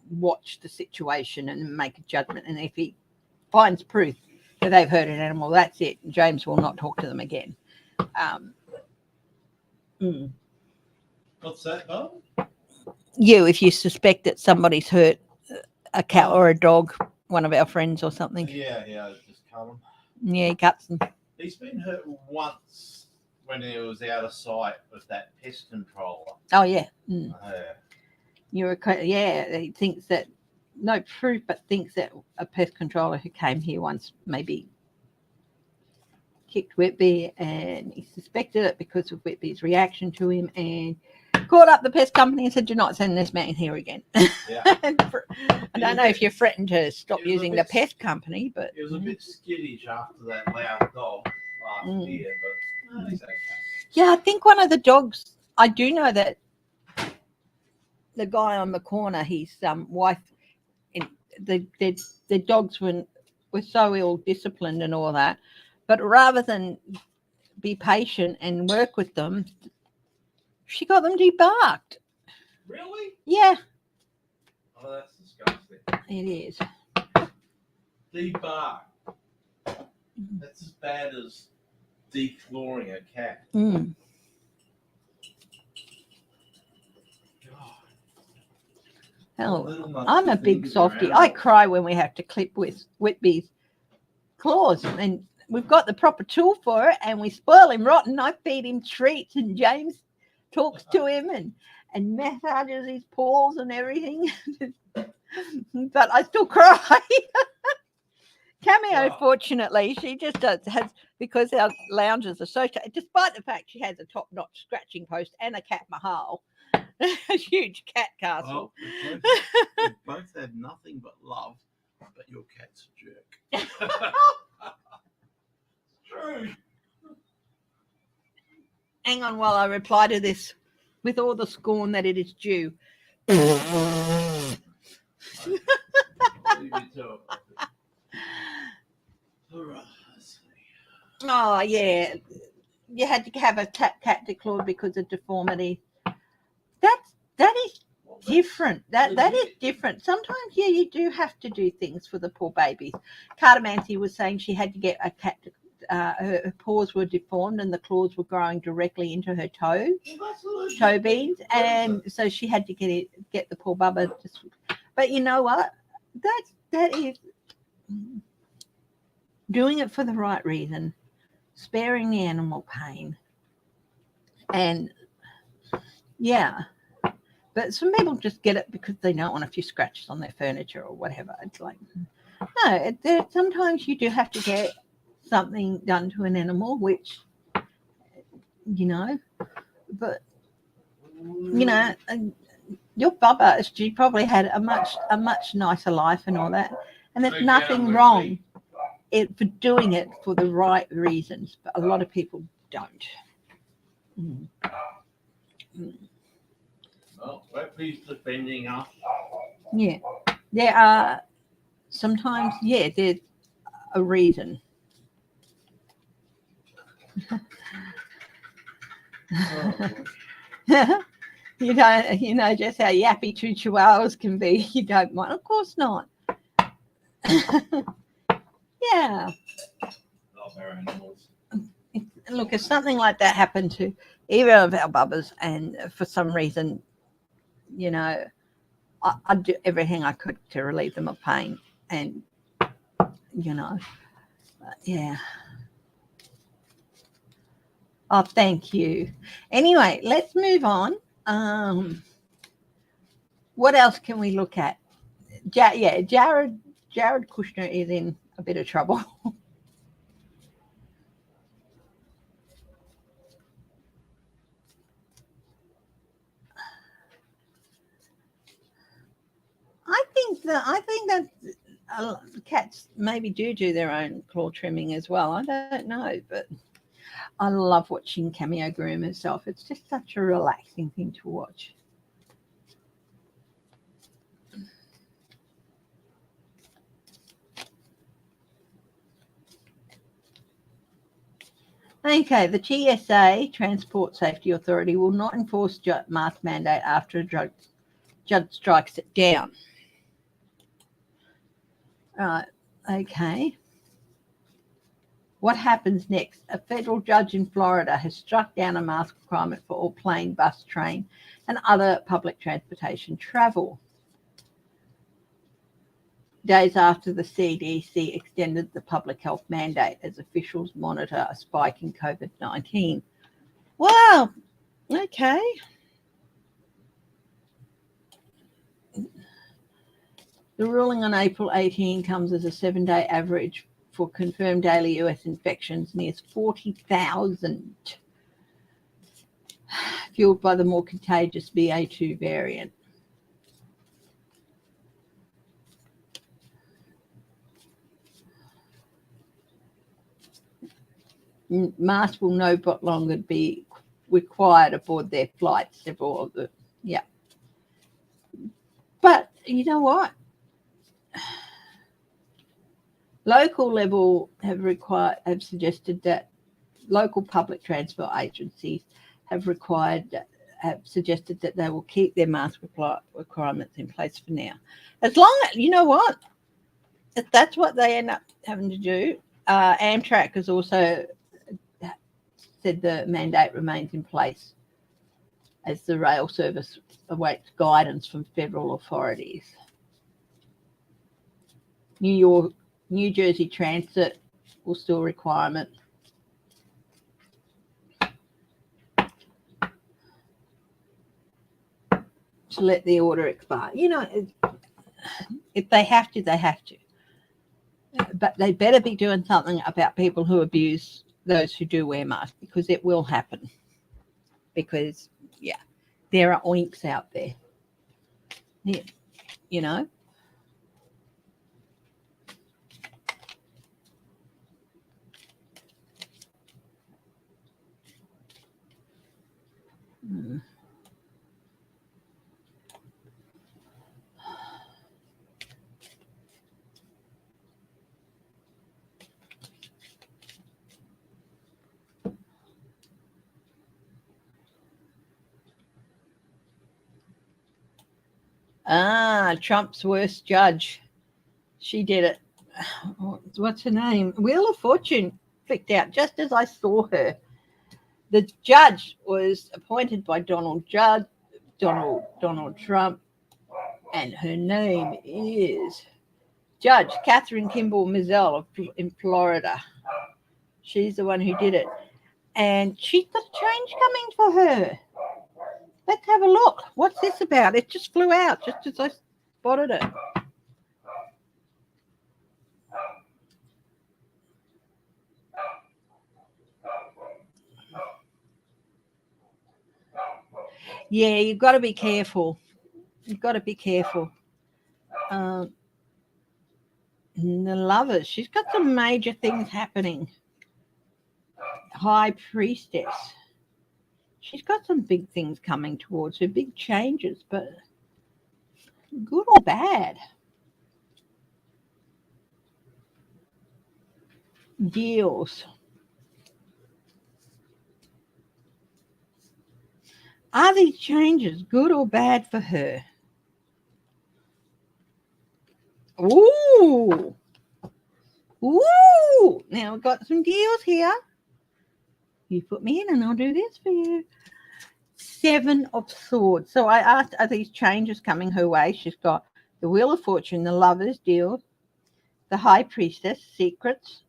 watch the situation and make a judgment. And if he finds proof that they've hurt an animal, that's it. James will not talk to them again. What's that, Bob? If you suspect that somebody's hurt a cat or a dog, one of our friends or something. Yeah, just cut them. Yeah, he cuts them. He's been hurt once when he was out of sight with that pest controller. Oh, yeah. He thinks that, no proof, but thinks that a pest controller who came here once maybe kicked Whitby, and he suspected it because of Whitby's reaction to him, and called up the pest company and said, do not send this man here again. Yeah. I don't know if you're threatened to stop using the pest company, but it was a bit skittish after that loud dog last year, but he's okay. Yeah, I think one of the dogs, I do know that the guy on the corner, his wife, the dogs were so ill disciplined and all that, but rather than be patient and work with them, she got them debarked. Really? Yeah. Oh, that's disgusting. It is. Debark. That's as bad as declawing a cat. Hell, I'm a big softie. I cry when we have to clip with Whitby's claws, and we've got the proper tool for it, and we spoil him rotten. I feed him treats, and James talks to him and massages his paws and everything. But I still cry. Cameo, fortunately, she just has, because our lounges are so, despite the fact she has a top-notch scratching post and a cat mahal, a huge cat castle. We both have nothing but love, but your cat's a jerk. True. Hang on while I reply to this with all the scorn that it is due. Oh, yeah. You had to have a cat declawed because of deformity. That is different. That is different. Sometimes, yeah, you do have to do things for the poor babies. Cardamancy was saying she had to get a cat. Her paws were deformed and the claws were growing directly into her toe beans, and so she had to get the poor bubba. But you know what? That is doing it for the right reason, sparing the animal pain, and yeah. But some people just get it because they don't want a few scratches on their furniture or whatever. It's like, no, sometimes you do have to get something done to an animal, which, you know, but, you know, your bubba, she probably had a much nicer life and all that. And there's nothing wrong for doing it for the right reasons. But a lot of people don't. Mm. Mm. Well, please defending us. Yeah, there are sometimes. Yeah, there's a reason. You know just how yappy two chihuahuas can be. You don't mind, of course not. Yeah. Love our animals. Look, if something like that happened to either of our bubbas, and for some reason, you know, I'd do everything I could to relieve them of pain, and you know, yeah. Oh, thank you. Anyway, let's move on. What else can we look at? Jared Kushner is in a bit of trouble. I think that cats maybe do their own claw trimming as well. I don't know, but I love watching Cameo groom herself. It's just such a relaxing thing to watch. Okay, the TSA, Transport Safety Authority, will not enforce mask mandate after a judge strikes it down. All right, okay. What happens next? A federal judge in Florida has struck down a mask requirement for all plane, bus, train, and other public transportation travel. Days after the CDC extended the public health mandate as officials monitor a spike in COVID-19. Wow, okay. The ruling on April 18 comes as a 7-day average for confirmed daily US infections nears 40,000, fueled by the more contagious BA2 variant. Masks will no longer be required aboard their flights. Several of the But you know what? Local level have suggested that local public transport agencies have suggested that they will keep their mask requirements in place for now. As long as, you know what? If that's what they end up having to do, Amtrak has also said the mandate remains in place as the rail service awaits guidance from federal authorities. New Jersey Transit will still requirement. To let the order expire. You know, if they have to, they have to. But they better be doing something about people who abuse those who do wear masks, because it will happen. Because, yeah, there are oinks out there. Yeah, you know. Mm. Trump's worst judge. She did it. What's her name? Wheel of Fortune flicked out just as I saw her. The judge was appointed by Donald Trump, and her name is Judge Catherine Kimball Mizell in Florida. She's the one who did it. And she's got a change coming for her. Let's have a look. What's this about? It just flew out just as I spotted it. Yeah, you've got to be careful. You've got to be careful. The Lovers, she's got some major things happening. High Priestess. She's got some big things coming towards her, big changes, but good or bad. Deals. Are these changes good or bad for her? Ooh. Ooh. Now we've got some deals here. You put me in and I'll do this for you. 7 of Swords. So I asked, are these changes coming her way? She's got the Wheel of Fortune, the Lovers, deal, the High Priestess, secrets,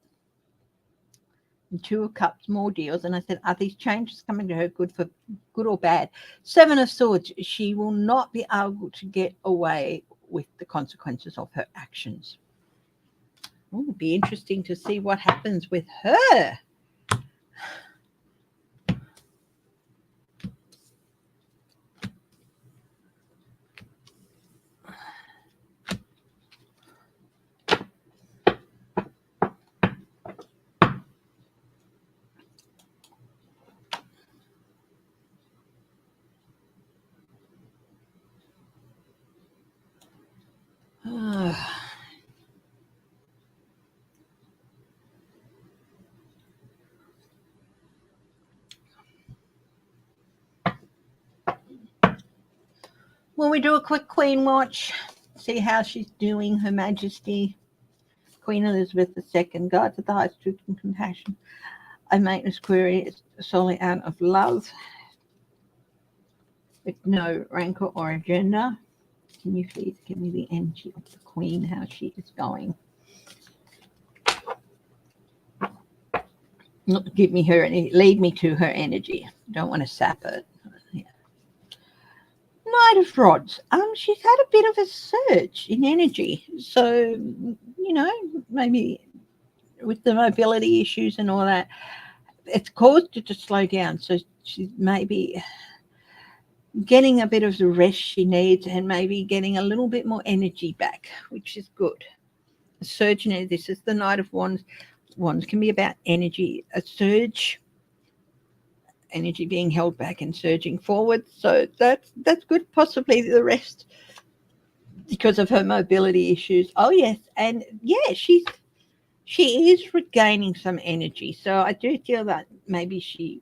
and 2 of Cups, more deals. And I said, are these changes coming to her good or bad? 7 of Swords. She will not be able to get away with the consequences of her actions. It'll be interesting to see what happens with her. Will we do a quick Queen watch? See how she's doing, Her Majesty. Queen Elizabeth II, guides of the highest truth and compassion. I make this query solely out of love, with no rancor or agenda. Can you please give me the energy of the Queen, how she is going? Not give me her, lead me to her energy. Don't want to sap it. Yeah. Knight of Rods. She's had a bit of a surge in energy. So, maybe with the mobility issues and all that, it's caused her to slow down. So she's maybe getting a bit of the rest she needs and maybe getting a little bit more energy back, which is good. A surge in this is the Knight of Wands. Wands can be about energy, a surge, energy being held back and surging forward. So that's good. Possibly the rest because of her mobility issues. Oh yes, and yeah, she is regaining some energy. So I do feel that maybe she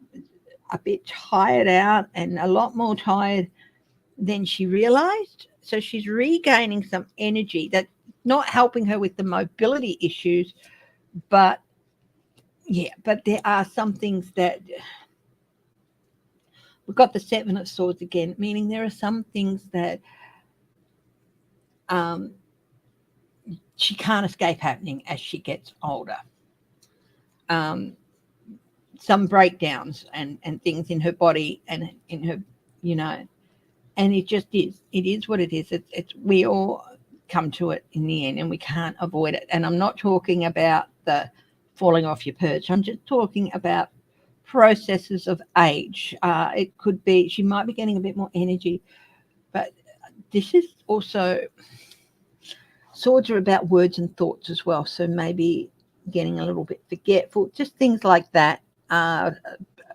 a bit tired out and a lot more tired than she realized. So she's regaining some energy that's not helping her with the mobility issues, but there are some things that we've got the 7 of Swords again, meaning there are some things that she can't escape happening as she gets older. Some breakdowns and things in her body and in her, and it just is. It is what it is. It's we all come to it in the end and we can't avoid it. And I'm not talking about the falling off your perch. I'm just talking about processes of age. It could be she might be getting a bit more energy, but this is also, swords are about words and thoughts as well. So maybe getting a little bit forgetful, just things like that.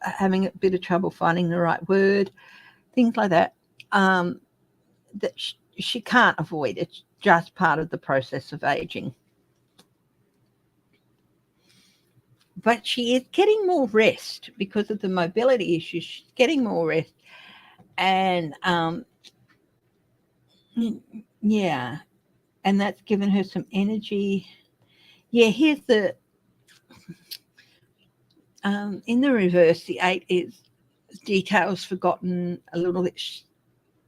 Having a bit of trouble finding the right word, things like that. That she can't avoid. It's just part of the process of aging. But she is getting more rest because of the mobility issues. She's getting more rest. And, Yeah, and that's given her some energy. Yeah, here's the in the reverse. The 8 is details forgotten, a little bit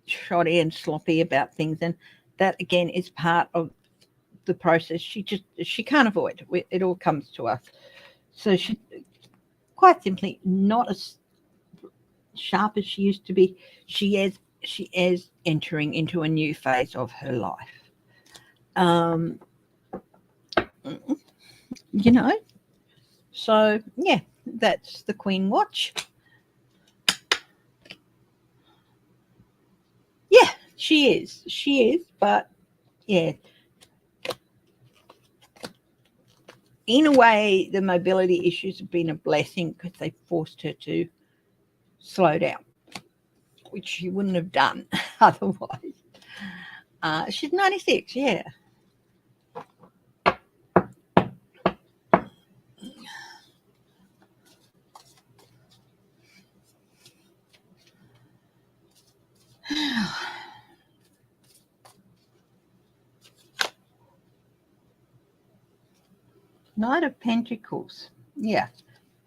shoddy and sloppy about things, and that again is part of the process. She can't avoid it. It all comes to us. So she quite simply not as sharp as she used to be. She is entering into a new phase of her life. You know, so yeah, that's the Queen watch. Yeah, she is, but yeah, in a way the mobility issues have been a blessing because they forced her to slow down, which she wouldn't have done otherwise. She's 96, yeah. Knight of Pentacles, yeah,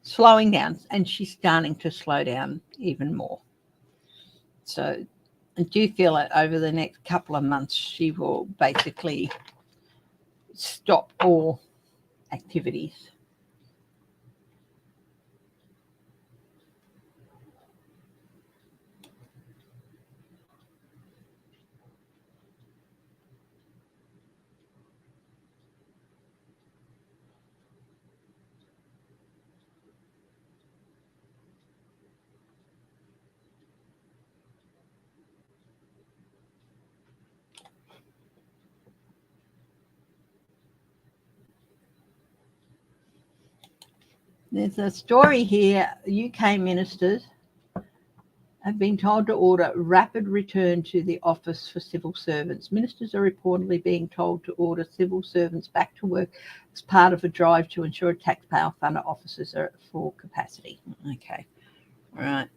slowing down, and she's starting to slow down even more. So I do feel that over the next couple of months she will basically stop all activities. There's a story here. UK ministers have been told to order rapid return to the office for civil servants. Ministers are reportedly being told to order civil servants back to work as part of a drive to ensure taxpayer-funded offices are at full capacity. Okay, all right.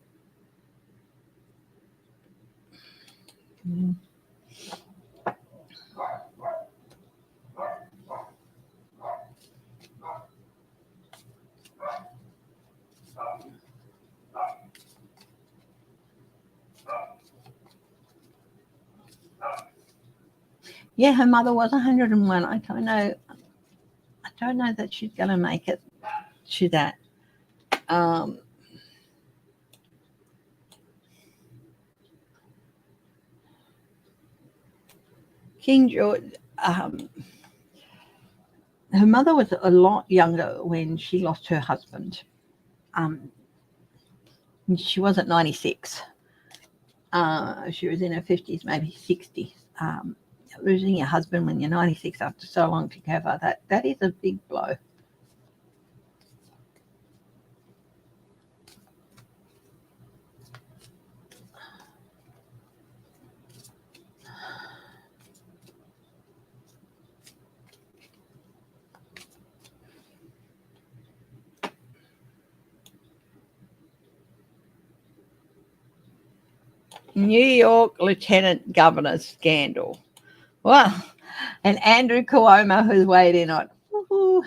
Yeah, her mother was 101. I don't know that she's going to make it to that. King George, her mother was a lot younger when she lost her husband. She wasn't 96. She was in her 50s, maybe 60s. Losing your husband when you're 96 after so long together, that is a big blow. New York Lieutenant Governor scandal. Well, and Andrew Cuomo has weighed in on. Woo-hoo.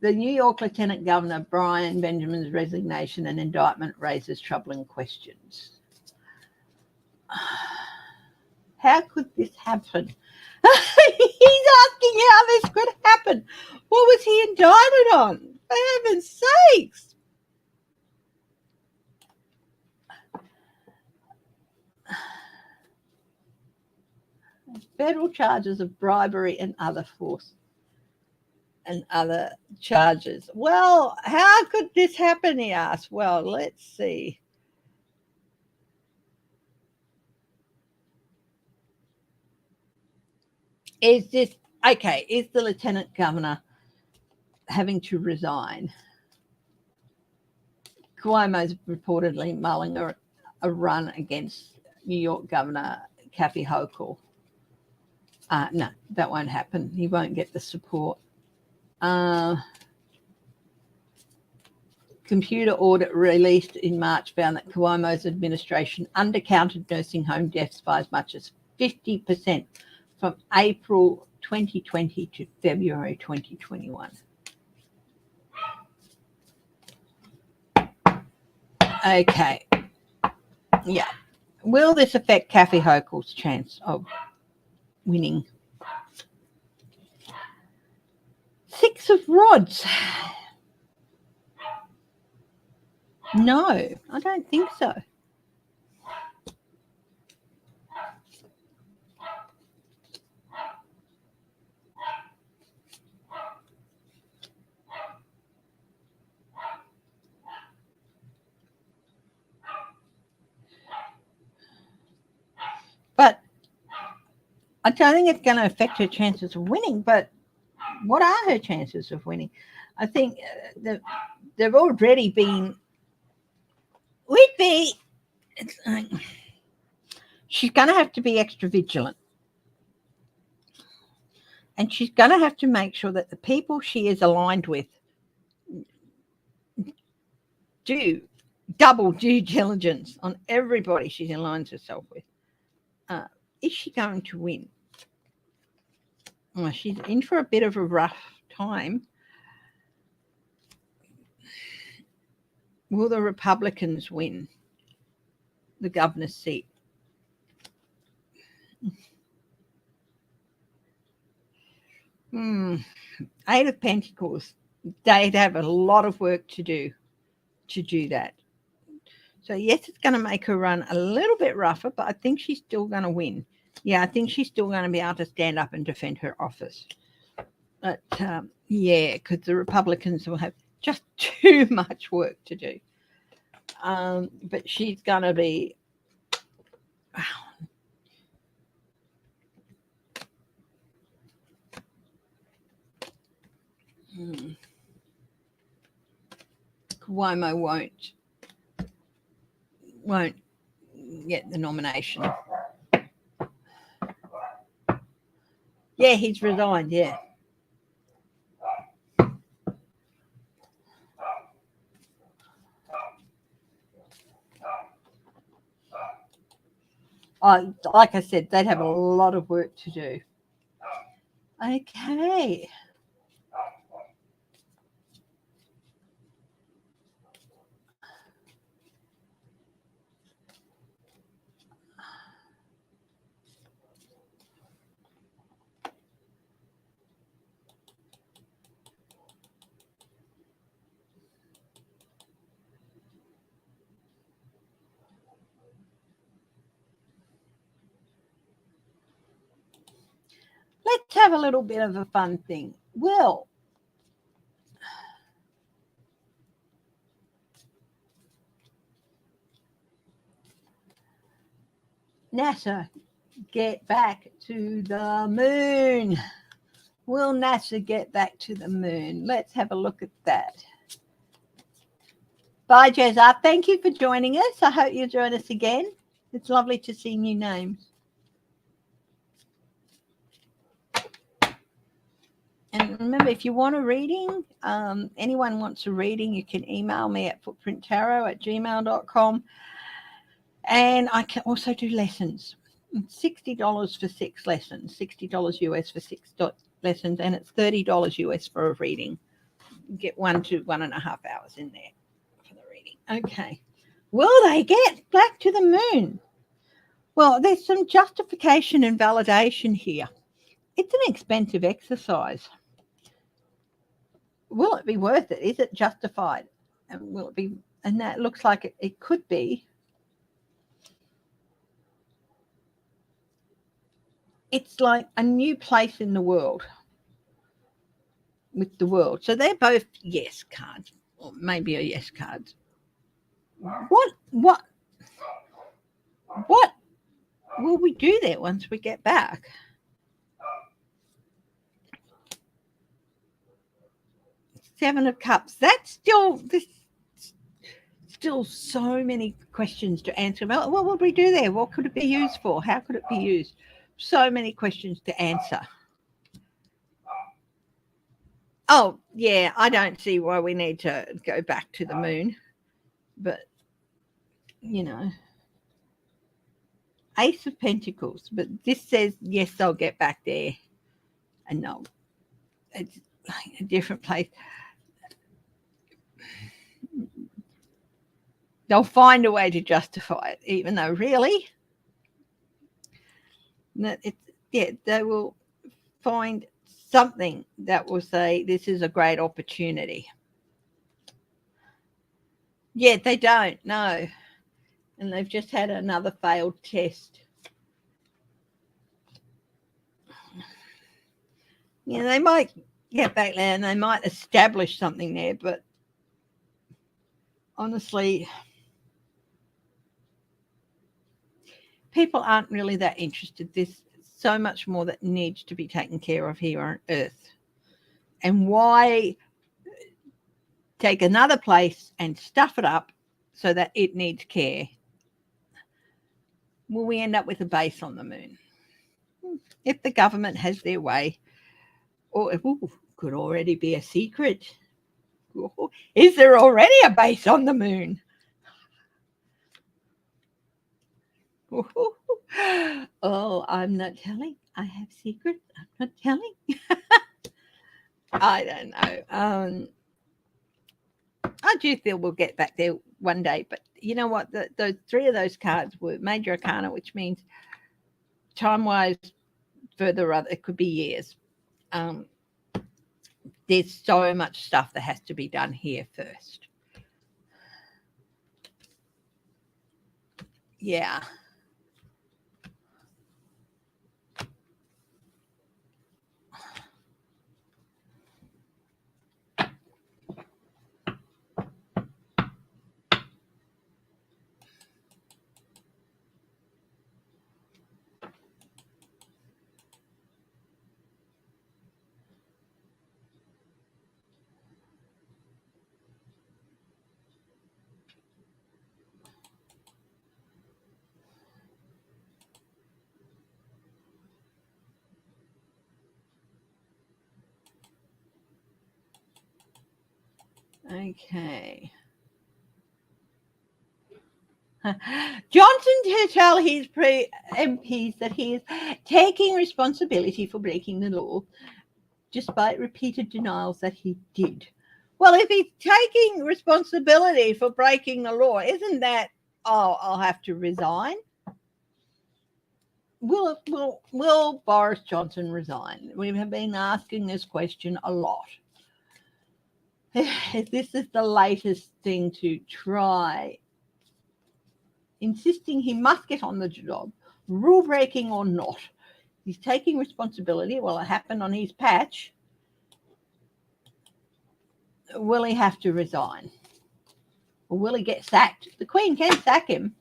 The New York Lieutenant Governor Brian Benjamin's resignation and indictment raises troubling questions. How could this happen? He's asking how this could happen. What was he indicted on? For heaven's sakes. Federal charges of bribery and other charges. Well, how could this happen, he asked. Well, let's see. Is the lieutenant governor having to resign? Cuomo's reportedly mulling a run against New York Governor Kathy Hochul. No, that won't happen. He won't get the support. computer audit released in March found that Cuomo's administration undercounted nursing home deaths by as much as 50% from April 2020 to February 2021. Okay. Yeah. Will this affect Kathy Hochul's chance of winning? 6 of rods. No, I don't think so. But I don't think it's going to affect her chances of winning. But what are her chances of winning? I think they've already been. She's going to have to be extra vigilant. And she's going to have to make sure that the people she is aligned with do double due diligence on everybody she aligns herself with. Is she going to win? Well, she's in for a bit of a rough time. Will the Republicans win the governor's seat? Eight of Pentacles. They'd have a lot of work to do that. So, yes, it's going to make her run a little bit rougher, but I think she's still going to win. Yeah, I think she's still going to be able to stand up and defend her office. But, yeah, because the Republicans will have just too much work to do. But she's going to be... Cuomo won't get the nomination. Yeah, he's resigned, yeah. Like I said, they'd have a lot of work to do. Okay. Let's have a little bit of a fun thing. Will NASA get back to the moon? Will NASA get back to the moon? Let's have a look at that. Bye, Jezza. Thank you for joining us. I hope you'll join us again. It's lovely to see new names. And remember, if you want a reading, anyone wants a reading, you can email me at footprinttarot@gmail.com. And I can also do lessons. $60 for 6 lessons, $60 US for 6 lessons, and it's $30 US for a reading. You get 1 to 1.5 hours in there for the reading. Okay. Will they get back to the moon? Well, there's some justification and validation here. It's an expensive exercise. Will it be worth it? Is it justified? And will it be? And that looks like it could be. It's like a new place in the world with the world. So they're both yes cards, or maybe a yes cards. What will we do there once we get back? Seven of Cups. That's still so many questions to answer. Well, what would we do there? What could it be used for? How could it be used? So many questions to answer. Oh, yeah, I don't see why we need to go back to the moon. But, Ace of Pentacles. But this says, yes, they'll get back there. And no, it's a different place. They'll find a way to justify it, even though really, they will find something that will say this is a great opportunity. Yeah, they don't, no. And they've just had another failed test. Yeah, they might get back there and they might establish something there, but honestly, people aren't really that interested. There's so much more that needs to be taken care of here on Earth. And why take another place and stuff it up so that it needs care? Will we end up with a base on the moon? If the government has their way, or it could already be a secret. Is there already a base on the moon? Oh, I'm not telling. I have secrets. I'm not telling. I don't know. I do feel we'll get back there one day, but you know what? Those three of those cards were major arcana, which means time-wise, further other, it could be years. There's so much stuff that has to be done here first. Yeah. Okay. Johnson to tell his MPs that he is taking responsibility for breaking the law, despite repeated denials that he did. Well, if he's taking responsibility for breaking the law, isn't that, I'll have to resign? Will Boris Johnson resign? We have been asking this question a lot. This is the latest thing to try, insisting he must get on the job, rule breaking or not. He's taking responsibility. Well, it happened on his patch. Will he have to resign? Or will he get sacked? The Queen can sack him.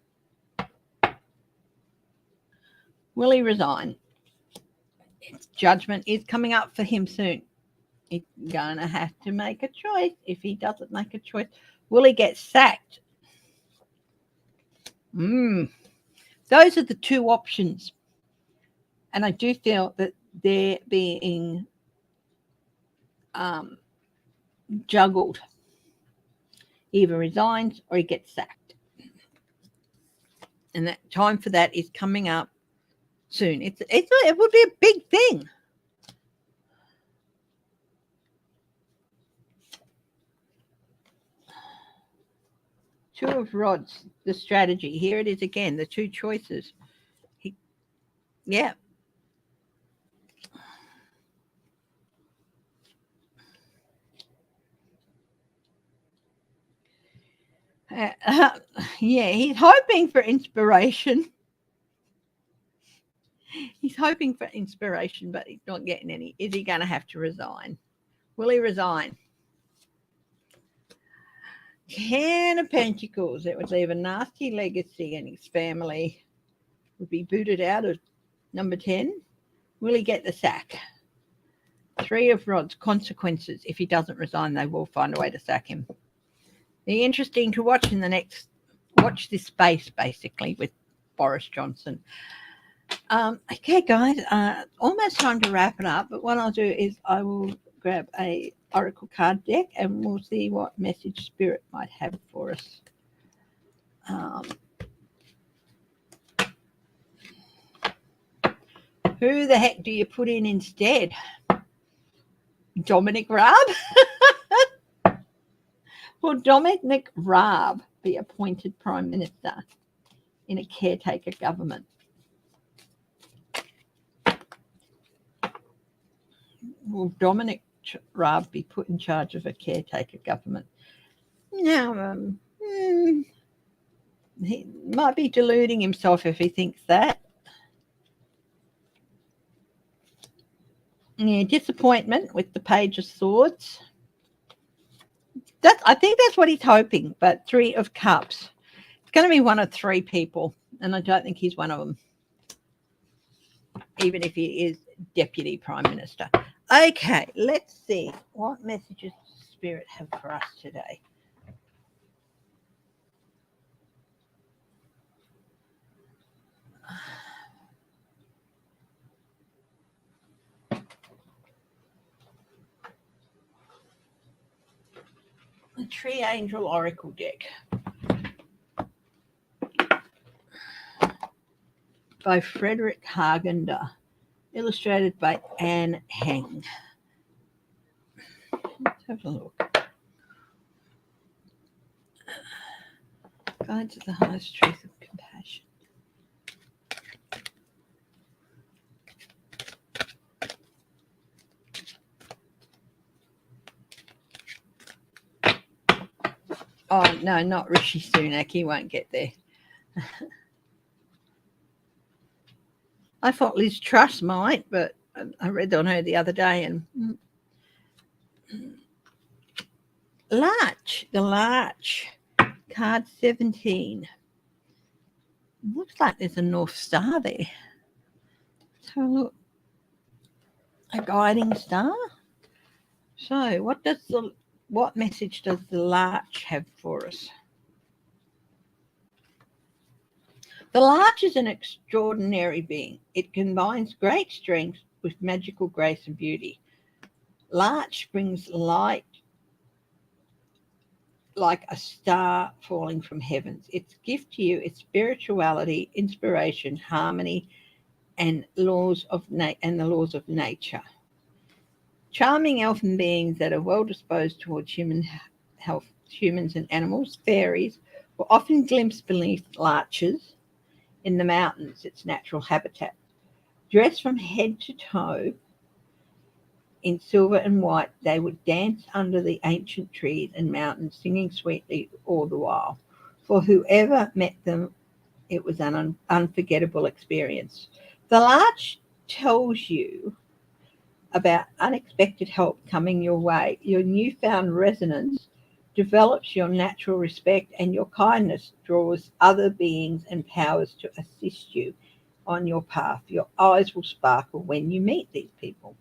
Will he resign? Judgment is coming up for him soon. He's going to have to make a choice. If he doesn't make a choice, will he get sacked? Those are the two options. And I do feel that they're being juggled. Either resigns or he gets sacked. And that time for that is coming up soon. It would be a big thing. Two of Rods, the strategy. Here it is again, the two choices. Yeah. Yeah, he's hoping for inspiration. He's hoping for inspiration, but he's not getting any. Is he going to have to resign? Will he resign? 10 of Pentacles. It would leave a nasty legacy, and his family would be booted out of number 10. Will he get the sack? 3 of Rods. Consequences. If he doesn't resign, they will find a way to sack him. Be interesting to watch in the next. Watch this space, basically, with Boris Johnson. Okay, guys. Almost time to wrap it up. But what I'll do is I will grab a oracle card deck, and we'll see what message Spirit might have for us. Who the heck do you put in instead? Dominic Raab? Will Dominic Raab be appointed Prime Minister in a caretaker government? Will Dominic Raab be put in charge of a caretaker government? Now, he might be deluding himself if he thinks that. Yeah, disappointment with the Page of Swords. I think that's what he's hoping, but 3 of Cups. It's going to be one of 3 people, and I don't think he's one of them, even if he is Deputy Prime Minister. Okay, let's see. What messages does Spirit have for us today? The Tree Angel Oracle deck by Frederick Hargender, illustrated by Anne Heng. Let's have a look. Guides of the highest truth of compassion. Oh, no, not Rishi Sunak. He won't get there. I thought Liz Truss might, but I read on her the other day. And the Larch, card 17. Looks like there's a North Star there. Let's have a look. A guiding star. So what message does the Larch have for us? The Larch is an extraordinary being. It combines great strength with magical grace and beauty. Larch brings light like a star falling from heavens. Its gift to you is spirituality, inspiration, harmony, and the laws of nature. Charming elfin beings that are well disposed towards human health, humans and animals, fairies, will often glimpse beneath larches in the mountains, its natural habitat. Dressed from head to toe in silver and white, they would dance under the ancient trees and mountains, singing sweetly all the while. For whoever met them, it was an unforgettable experience. The Larch tells you about unexpected help coming your way. Your newfound resonance develops your natural respect, and your kindness draws other beings and powers to assist you on your path. Your eyes will sparkle when you meet these people.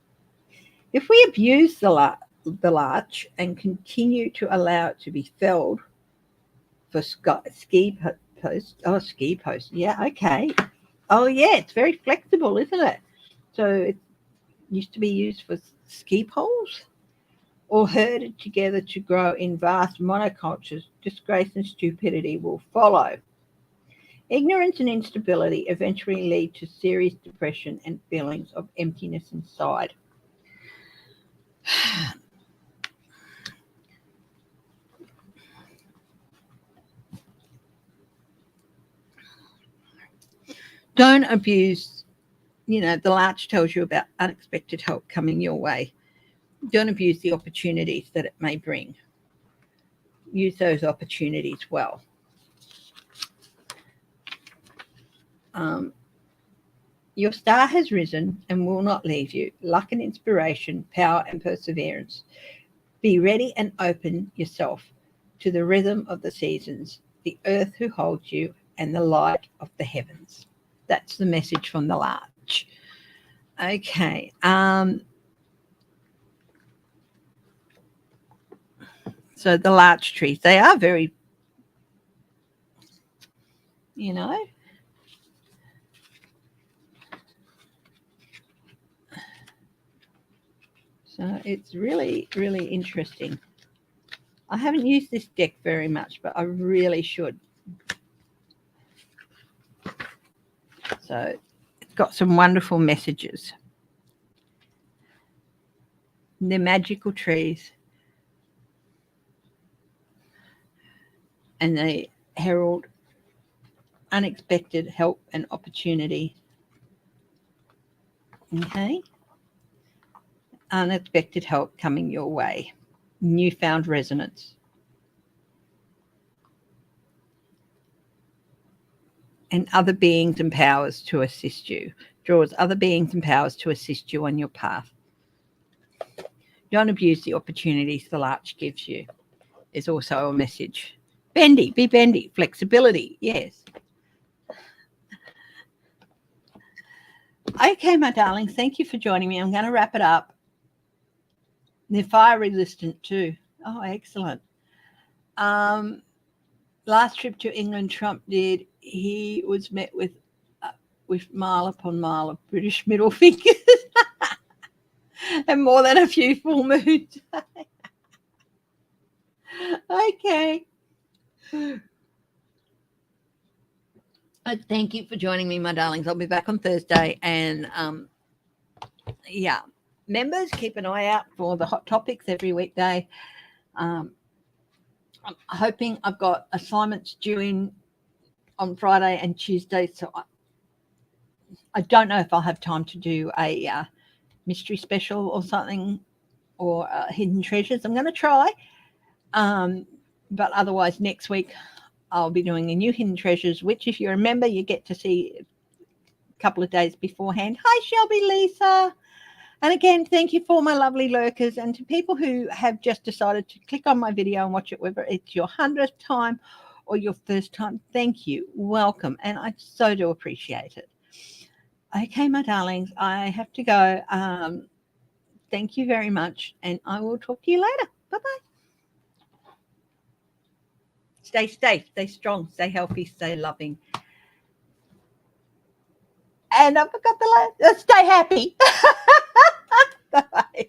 If we abuse the larch and continue to allow it to be felled for ski posts. Yeah, okay. Oh, yeah, it's very flexible, isn't it? So it used to be used for ski poles, or herded together to grow in vast monocultures. Disgrace and stupidity will follow. Ignorance and instability eventually lead to serious depression and feelings of emptiness inside. Don't abuse, the Larch tells you about unexpected help coming your way. Don't abuse the opportunities that it may bring. Use those opportunities well. Your star has risen and will not leave you. Luck and inspiration, power and perseverance. Be ready and open yourself to the rhythm of the seasons, the earth who holds you, and the light of the heavens. That's the message from the Larch. Okay. So the larch trees, they are very, So it's really, really interesting. I haven't used this deck very much, but I really should. So it's got some wonderful messages. They're magical trees. And they herald unexpected help and opportunity. Okay? Unexpected help coming your way. Newfound resonance. And other beings and powers to assist you. Draws other beings and powers to assist you on your path. Don't abuse the opportunities the larch gives you. Is also a message. Bendy, be bendy. Flexibility, yes. Okay, my darlings, thank you for joining me. I'm going to wrap it up. They're fire resistant too. Oh, excellent. Last trip to England Trump did, he was met with mile upon mile of British middle fingers and more than a few full moons. Okay. Thank you for joining me, my darlings. I'll be back on Thursday. And yeah, members, keep an eye out for the hot topics every weekday. I'm hoping I've got assignments due in on Friday and Tuesday. So I don't know if I'll have time to do a mystery special or something, or hidden treasures. I'm going to try. But otherwise, next week, I'll be doing a new hidden treasures, which, if you remember, you get to see a couple of days beforehand. Hi, Shelby, Lisa. And again, thank you for my lovely lurkers, and to people who have just decided to click on my video and watch it, whether it's your 100th time or your first time. Thank you. Welcome. And I so do appreciate it. Okay, my darlings, I have to go. Thank you very much, and I will talk to you later. Bye-bye. Stay safe, stay strong, stay healthy, stay loving. And I forgot the last, stay happy. Bye.